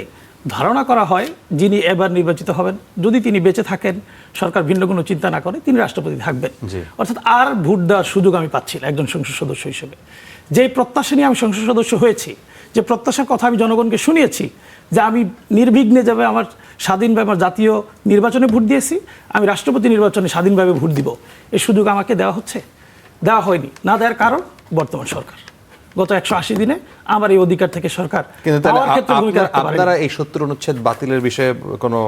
ধারণা করা হয় যিনি এবার নির্বাচিত হবেন, যদি তিনি বেঁচে থাকেন, সরকার ভিন্ন কোনো চিন্তা না করে, তিনি রাষ্ট্রপতি থাকবেন। অর্থাৎ আর ভোট দেওয়ার সুযোগ আমি পাচ্ছি না একজন সংসদ সদস্য হিসেবে। যে প্রত্যাশা নিয়ে আমি সংসদ সদস্য হয়েছি, যে প্রত্যাশার কথা আমি জনগণকে শুনিয়েছি, যে আমি নির্বিঘ্নে যাবে আমার স্বাধীনভাবে আমার জাতীয় নির্বাচনে ভোট দিয়েছি, আমি রাষ্ট্রপতি নির্বাচনে স্বাধীনভাবে ভোট দিব, এই সুযোগ আমাকে দেওয়া হচ্ছে? দেওয়া হয়নি। না দেওয়ার কারণ বর্তমান সরকার গত 180 দিনে আমার এই অধিকার থেকে সরকার কিন্তু পাওয়ার ক্ষেত্রে ভূমিকা রাখতে পারেনি। আপনারা এই 70 অনুচ্ছেদ বাতিলের বিষয়ে কোনো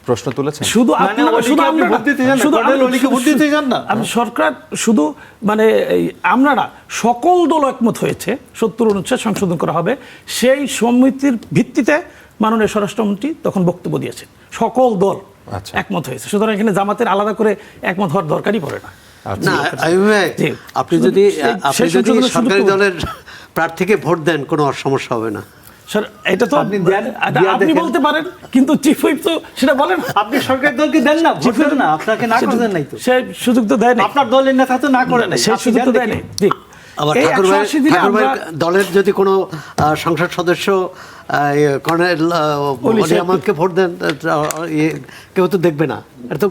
প্রশ্ন তুলেছেন? শুধু মানে অলিকে ভোট দিতে চান না, কর্নেল অলিকে ভোট দিতে চান না? আমি সরকার শুধু মানে আমরা সকল দল একমত হয়েছে 70 অনুচ্ছেদ সংশোধন করা হবে, সেই সম্মতির ভিত্তিতে মাননীয় স্বরাষ্ট্রমন্ত্রী তখন বক্তব্য দিয়েছেন, সকল দল আচ্ছা। একমত হয়েছে। সুতরাং এখানে জামাতের আলাদা করে একমত হওয়ার দরকারই পড়ে না। না, আইয়ুব ভাই, জি। আপনি যদি সেই সংশোধনের সরকারি সুযোগ- দলের প্রার্থীকে ভোট দেন, কোনো সমস্যা হবে না। স্যার, এটা তো আপনি দেন, এটা দিয়া আপনি দেখেন। বলতে পারেন, কিন্তু চিফ হুইপ তো সেটা বলেন না। আপনি সরকারি দলকে দেন না, ভোট দেন না, আপনাকে না করতেন নাই তো। সে সুযোগ তো দেয় না, আপনার দলের নেতা তো না করে নাই, সেই আপনি সুযোগ তো দেন দেয় দেখি। নাই। ঠিক। আবার এই ঠাকুর ভাই 180 দিনে আমরা দলের যদি কোনো সংসদ সদস্য কর্নেল অলি অলি আহমদকে ভোট দেন, কেউ তো দেখবে না। এটা তো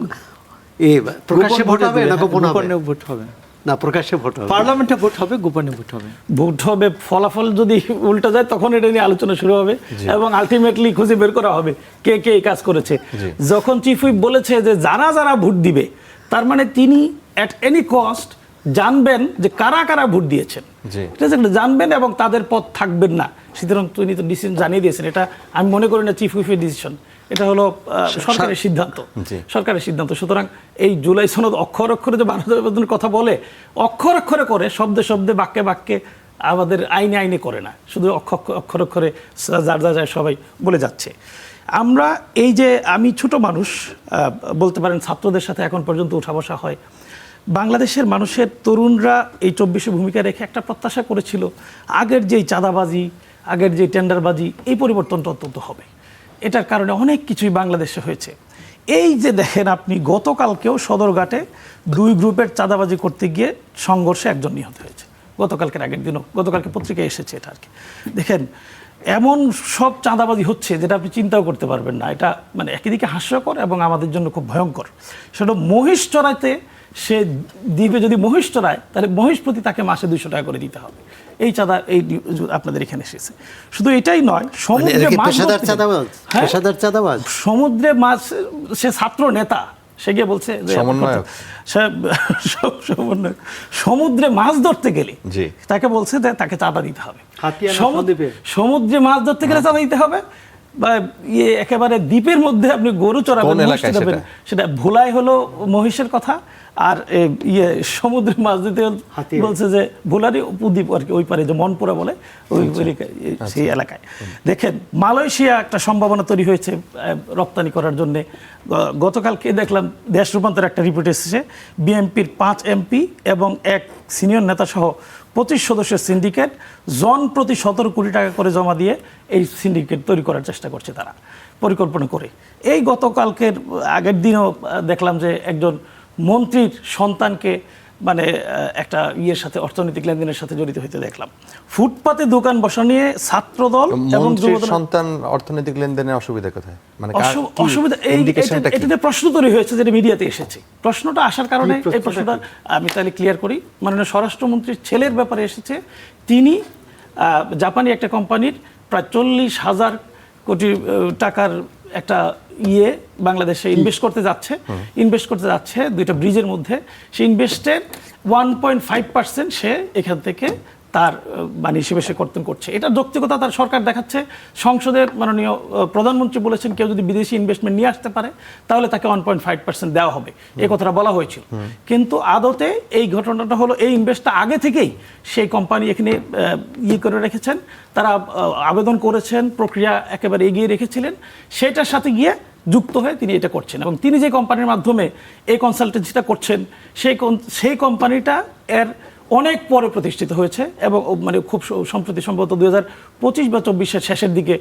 প্রকাশ্যে ভোট হবে না গোপন হবে? গোপনে ভোট হবে না, প্রকাশ্যে ভোট হবে। পার্লামেন্টে ভোট হবে, গোপনে ভোট হবে। ভোট হবে, ফলাফল যদি উল্টা যায় তখন এটা নিয়ে আলোচনা শুরু হবে এবং আলটিমেটলি খুঁজে বের করা হবে কে কে এই কাজ করেছে। যখন চিফ হুইপ বলেছে যে যারা যারা ভোট দিবে, তার মানে তিনি অ্যাট এনি কস্ট জানবেন যে কারা কারা ভোট দিয়েছেন, ঠিক আছে, জানবেন এবং তাদের পদ থাকবেন না। সুতরাং তিনি তো ডিসিশন জানিয়ে দিয়েছেন। এটা আমি মনে করি না চিফ হুইপের ডিসিশন, এটা হলো সরকারের সিদ্ধান্ত, সরকারের সিদ্ধান্ত। সুতরাং এই জুলাই সনদ অক্ষর অক্ষরে যে বাধ্যবাধকতার কথা বলে, অক্ষর অক্ষরে করে, শব্দে শব্দে, বাক্যে বাক্যে, আমাদের আইনে আইনে করে না, শুধু অক্ষর অক্ষরে যার যা যায় সবাই বলে যাচ্ছে। আমরা এই যে আমি ছোট মানুষ, বলতে পারেন ছাত্রদের সাথে এখন পর্যন্ত উঠা বসা হয়, বাংলাদেশের মানুষের তরুণরা এই 24-এ ভূমিকা রেখে একটা প্রত্যাশা করেছিল আগের যেই চাঁদাবাজি, আগের যে টেন্ডারবাজি, এই পরিবর্তনটা অন্তত হবে। এটার কারণে অনেক কিছুই বাংলাদেশে হয়েছে। এই যে দেখেন আপনি গতকালকেও সদরঘাটে 2 গ্রুপের চাঁদাবাজি করতে গিয়ে সংঘর্ষে একজন নিহত হয়েছে, গতকালকের আগের দিনও, গতকালকে পত্রিকায় এসেছে এটা আর কি। দেখেন এমন সব চাঁদাবাজি হচ্ছে যেটা আপনি চিন্তাও করতে পারবেন না। এটা মানে একদিকে হাস্যকর এবং আমাদের জন্য খুব ভয়ঙ্কর। সেটা মহিষ চড়াইতে সে দ্বীপে যদি মহিষ চড়ায় তাহলে মহিষ প্রতি তাকে মাসে 200 টাকা করে দিতে হবে। এই চাঁদা এই আপনাদের এখানে এসেছে। শুধু এটাই নয়, সমুদ্রে মাছ পেশাদার ধরতে- চাঁদাবাজ, হ্যাঁ? পেশাদার চাঁদাবাজ। সমুদ্রে মাছ, সে ছাত্র নেতা, সে গিয়ে বলছে যে সমন্বয়ক। সমন্বয়ক সমুদ্রে মাছ ধরতে গেলে জি। তাকে বলছে যে তাকে চাঁদা দিতে হবে। হাতিয়ার না সমুদ্রে সন্দ্বীপে? সমুদ্রে মাছ ধরতে গেলে চাঁদা দিতে হবে, বা একেবারে দ্বীপের মধ্যে আপনি গরু চড়াবেন, কোন মহিষ এলাকায় চড়াবেন, সেটা ভোলাই হলো মহিষের কথা, আর সমুদ্রে মাছ দিতে হাতিয়ার। বলছে যে ভোলারই উপদ্বীপ আর কি, ওই পারে যে মনপুরা বলে ওই এলাকায়, সেই এলাকায়। দেখেন মালয়েশিয়া একটা সম্ভাবনা তৈরি হয়েছে রপ্তানি করার জন্য। গতকালকে দেখলাম দেশ রূপান্তর একটা রিপোর্ট এসেছে, বিএনপির 5 এমপি এবং 1 সিনিয়র নেতা সহ 25 সদস্যের সিন্ডিকেট জন প্রতি 17 কোটি টাকা করে জমা দিয়ে এই সিন্ডিকেট তৈরি করার চেষ্টা করছে তারা পরিকল্পনা করে। এই গতকালকের আগের দিনও দেখলাম যে একজন মন্ত্রীর সন্তানকে মানে একটা সাথে অর্থনৈতিক লেনদেনের সাথে জড়িত হইতে দেখলাম। ফুটপাতে দোকান বসা নিয়ে ছাত্রদল এবং মন্ত্রীর যুবদল সন্তান অর্থনৈতিক লেনদেনের অসুবিধা কোথায়, মানে অসুবিধা ইন্ডিকেশনটা কি? এটাতে প্রশ্ন তৈরি হয়েছে, যেটা মিডিয়াতে এসেছে। প্রশ্নটা আসার কারণে এই প্রশ্নটা আমি তাহলে ক্লিয়ার করি। মাননীয় স্বরাষ্ট্রমন্ত্রীর ছেলের ব্যাপারে এসেছে। তিনি জাপানি একটা কোম্পানির প্রায় 40,000 কোটি টাকার একটা বাংলাদেশে ইনভেস্ট করতে যাচ্ছে 2টা ব্রিজের মধ্যে। সেই ইনভেস্টের 1.5% সে এখান থেকে তার মানে হিসেবে সে কর্তন করছে। এটা যৌক্তিকতা তার সরকার দেখাচ্ছে। সংসদে মাননীয় প্রধানমন্ত্রী বলেছেন কেউ যদি বিদেশি ইনভেস্টমেন্ট নিয়ে আসতে পারে তাহলে তাকে 1.5% দেওয়া হবে, এই কথাটা বলা হয়েছিল। কিন্তু আদতে এই ঘটনাটা হলো, এই ইনভেস্টটা আগে থেকেই সেই কোম্পানি এখানে করে রেখেছেন, তারা আবেদন করেছেন, প্রক্রিয়া একেবারে এগিয়ে রেখেছিলেন, সেটার সাথে গিয়ে যুক্ত হয়ে তিনি এটা করছেন। এবং তিনি যে কোম্পানির মাধ্যমে এই কনসালটেন্সিটা করছেন সেই কোম্পানিটা এর অনেক পরে প্রতিষ্ঠিত হয়েছে এবং মানে খুব সম্প্রতি সম্ভবত 2025 বা 24-এর শেষের দিকে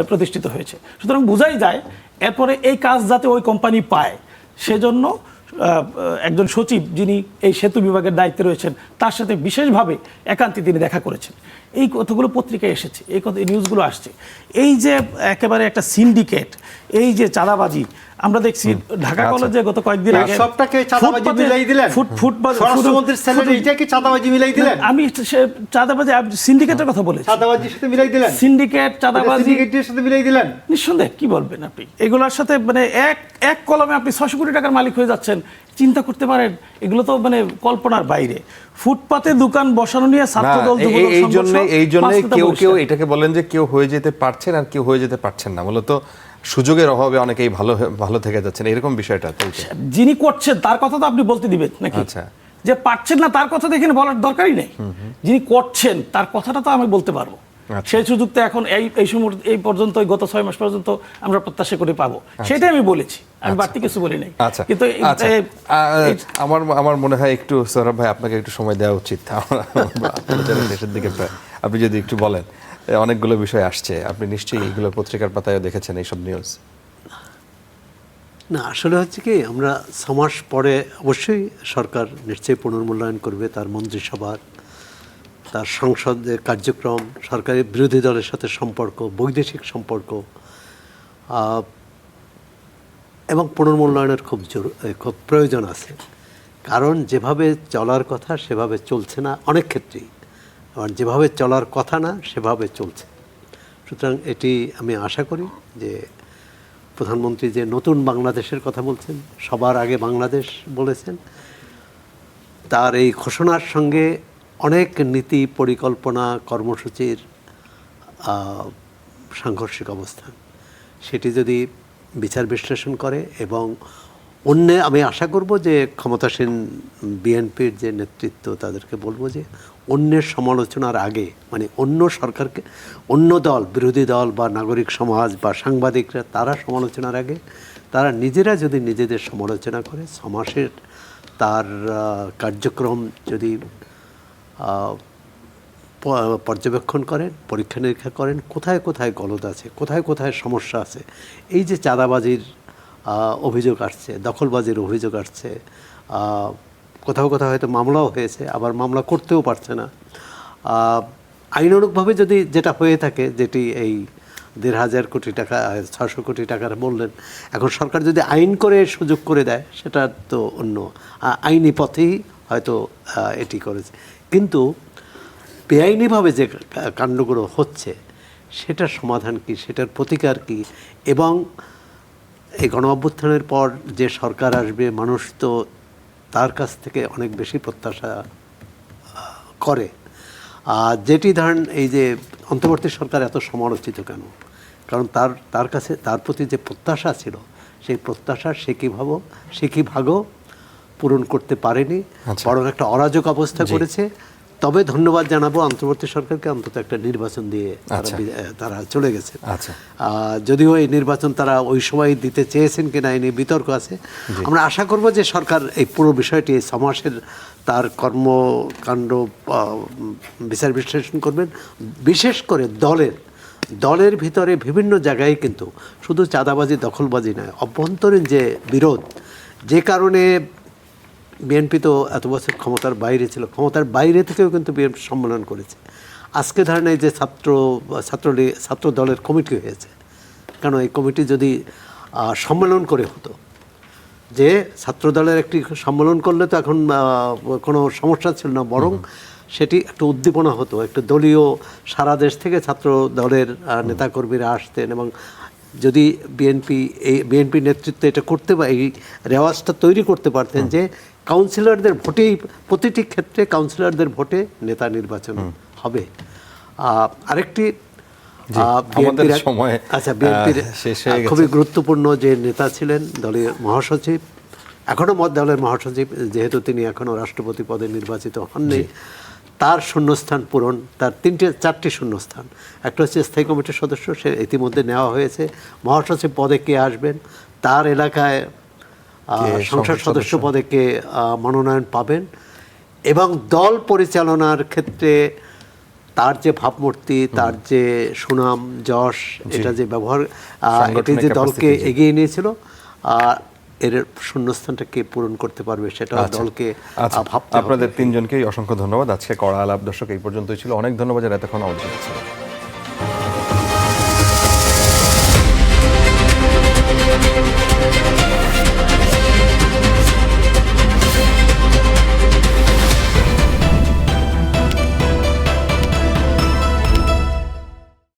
প্রতিষ্ঠিত হয়েছে। সুতরাং বোঝাই যায় এরপরে এই কাজ যাতে ওই কোম্পানি পায় সেজন্য একজন সচিব যিনি এই সেতু বিভাগের দায়িত্বে রয়েছেন তার সাথে বিশেষভাবে একান্তে তিনি দেখা করেছেন। এই কথাগুলো পত্রিকায় এসেছে, এই নিউজগুলো আসছে। এই যে একেবারে একটা সিন্ডিকেট, এই যে চাঁদাবাজি আমরা দেখছি ঢাকা কলেজে গত কয়েকদিন আগে সবটাকে চাঁদাবাজি মিলাই দিলেন। স্বরাষ্ট্রমন্ত্রীর ছেলের এইটাকে চাঁদাবাজি মিলাই দিলেন। আমি চাঁদাবাজি সিন্ডিকেটের কথা বলেছি, চাঁদাবাজির সাথে মিলাই দিলেন, সিন্ডিকেট চাঁদাবাজি সিন্ডিকেটের সাথে মিলাই দিলেন। নিঃসন্দেহে কি বলবেন আপনি এগুলোর সাথে, মানে এক কলমে আপনি 600 কোটি টাকার মালিক হয়ে যাচ্ছেন। চিন্তা করতে পারেন, এগুলো তো মানে কল্পনার বাইরে। ফুটপাতে দোকান বসানো নিয়ে ছাত্রদল এই জন্য কেউ এটাকে বলেন যে কেউ হয়ে যেতে পারছেন আর কেউ হয়ে যেতে পারছেন না, মূলত সুযোগের অভাবে অনেকেই ভালো থেকে যাচ্ছেন, এরকম বিষয়টা। যিনি করছেন তার কথা তো আপনি বলতে দিবেন নাকি? আচ্ছা, যে পারছেন না তার কথা তো এখানে বলার দরকারই নেই। যিনি করছেন তার কথাটা তো আমি বলতে পারবো। সেই সুযোগটা এখন এই পর্যন্ত গত 6 মাস পর্যন্ত আমরা প্রত্যাশা করে পাবো, সেটাই আমি বলেছি। আমি বাড়তি কিছু বলি নাই। কিন্তু আমার মনে হয় একটু সৌরভ ভাই আপনাকে একটু সময় দেওয়া উচিত। শেষের দিকে আপনি যদি একটু বলেন, অনেকগুলো বিষয় আসছে, আপনি নিশ্চয়ই এগুলো পত্রিকার পাতায় দেখেছেন এইসব নিউজ। না, আসলে হচ্ছে কি, আমরা 6 মাস পরে অবশ্যই সরকার নিশ্চয়ই পুনর্মূল্যায়ন করবে তার মন্ত্রিসভার, তার সংসদের কার্যক্রম, সরকারের বিরোধী দলের সাথে সম্পর্ক, বৈদেশিক সম্পর্ক, এবং পুনর্মূল্যায়নের খুব প্রয়োজন আছে। কারণ যেভাবে চলার কথা সেভাবে চলছে না অনেক ক্ষেত্রেই, আর যেভাবে চলার কথা না সেভাবে চলছে। সুতরাং এটি আমি আশা করি যে প্রধানমন্ত্রী যে নতুন বাংলাদেশের কথা বলছেন, সবার আগে বাংলাদেশ বলেছেন, তার এই ঘোষণার সঙ্গে অনেক নীতি পরিকল্পনা কর্মসূচির সাংঘর্ষিক অবস্থান, সেটি যদি বিচার বিশ্লেষণ করে এবং আমি আশা করব যে ক্ষমতাসীন বিএনপির যে নেতৃত্ব তাদেরকে বলবো যে অন্যের সমালোচনার আগে, মানে অন্য সরকারকে, অন্য দল, বিরোধী দল বা নাগরিক সমাজ বা সাংবাদিকরা, তারা সমালোচনার আগে তারা নিজেরা যদি নিজেদের সমালোচনা করে, 6 মাসের তার কার্যক্রম যদি পর্যবেক্ষণ করেন, পরীক্ষা নিরীক্ষা করেন, কোথায় কোথায় গলদ আছে, কোথায় কোথায় সমস্যা আছে, এই যে চাঁদাবাজির অভিযোগ আসছে, দখলবাজির অভিযোগ আসছে, কোথাও কোথাও হয়তো মামলাও হয়েছে, আবার মামলা করতেও পারছে না। আইনানুগভাবে যদি যেটা হয়ে থাকে, যেটি এই 1,500 কোটি টাকা 600 কোটি টাকার বললেন, এখন সরকার যদি আইন করে সুযোগ করে দেয় সেটা তো অন্য আইনি পথেই হয়তো এটি করেছে। কিন্তু বেআইনিভাবে যে কাণ্ডগুলো হচ্ছে সেটার সমাধান কি, সেটার প্রতিকার কি, এবং এই গণ অভ্যুত্থানের পর যে সরকার আসবে মানুষ তো তার কাছ থেকে অনেক বেশি প্রত্যাশা করে। যেটি ধরেন এই যে অন্তর্বর্তী সরকার এত সমালোচিত কেন, কারণ তার কাছে তার প্রতি যে প্রত্যাশা ছিল সেই প্রত্যাশা সে কি ভাগও পূরণ করতে পারেনি, বরং একটা অরাজক অবস্থা করেছে। তবে ধন্যবাদ জানাবো অন্তর্বর্তী সরকারকে, অন্তত একটা নির্বাচন দিয়ে তারা চলে গেছে। যদিও এই নির্বাচন তারা ওই সময় দিতে চেয়েছেন কিনা এই নিয়ে বিতর্ক আছে। আমরা আশা করব যে সরকার এই পুরো বিষয়টি এই 6 মাসের তার কর্মকাণ্ড বিচার বিশ্লেষণ করবেন। বিশেষ করে দলের ভিতরে বিভিন্ন জায়গায় কিন্তু শুধু চাঁদাবাজি দখলবাজি নয়, অভ্যন্তরীণ যে বিরোধ, যে কারণে বিএনপি তো এত বছর ক্ষমতার বাইরে ছিল, ক্ষমতার বাইরে থেকেও কিন্তু বিএনপি সম্মেলন করেছে। আজকে ধরেন এই যে ছাত্র দলের কমিটি হয়েছে, কেন এই কমিটি যদি সম্মেলন করে হতো, যে ছাত্র দলের একটি সম্মেলন করলে তো এখন কোনো সমস্যা ছিল না, বরং সেটি একটু উদ্দীপনা হতো, একটু দলীয় সারা দেশ থেকে ছাত্র দলের নেতাকর্মীরা আসতেন, এবং যদি বিএনপি নেতৃত্বে এটা করতে বা এই রেওয়াজটা তৈরি করতে পারতেন যে কাউন্সিলরদের ভোটেই প্রতিটি ক্ষেত্রে কাউন্সিলরদের ভোটে নেতা নির্বাচন হবে। আরেকটি বিএনপির খুবই গুরুত্বপূর্ণ যে নেতা ছিলেন দলের মহাসচিব, এখনও দলের মহাসচিব, যেহেতু তিনি এখনও রাষ্ট্রপতি পদে নির্বাচিত হননি, তার শূন্যস্থান পূরণ, তার 4টি শূন্যস্থান। একটা হচ্ছে স্থায়ী কমিটির সদস্য, সে ইতিমধ্যে নেওয়া হয়েছে। মহাসচিব পদে কে আসবেন, তার এলাকায় সংসদ সদস্য পদে কে মনোনয়ন পাবেন, এবং দল পরিচালনার ক্ষেত্রে তার যে ভাবমূর্তি, তার যে সুনাম যশ, এটা যে ব্যবহার, এটি যে দলকে এগিয়ে নিয়েছিল, এর শূন্যস্থানটাকে পূরণ করতে পারবে সেটা দলকে ভাবতে হবে। আপনাদের 3 জনকেই অসংখ্য ধন্যবাদ। আজকে কড়া আলাপ দর্শক এই পর্যন্তই ছিল। অনেক ধন্যবাদ যারা এতক্ষণ আমাদের সাথে ছিলেন।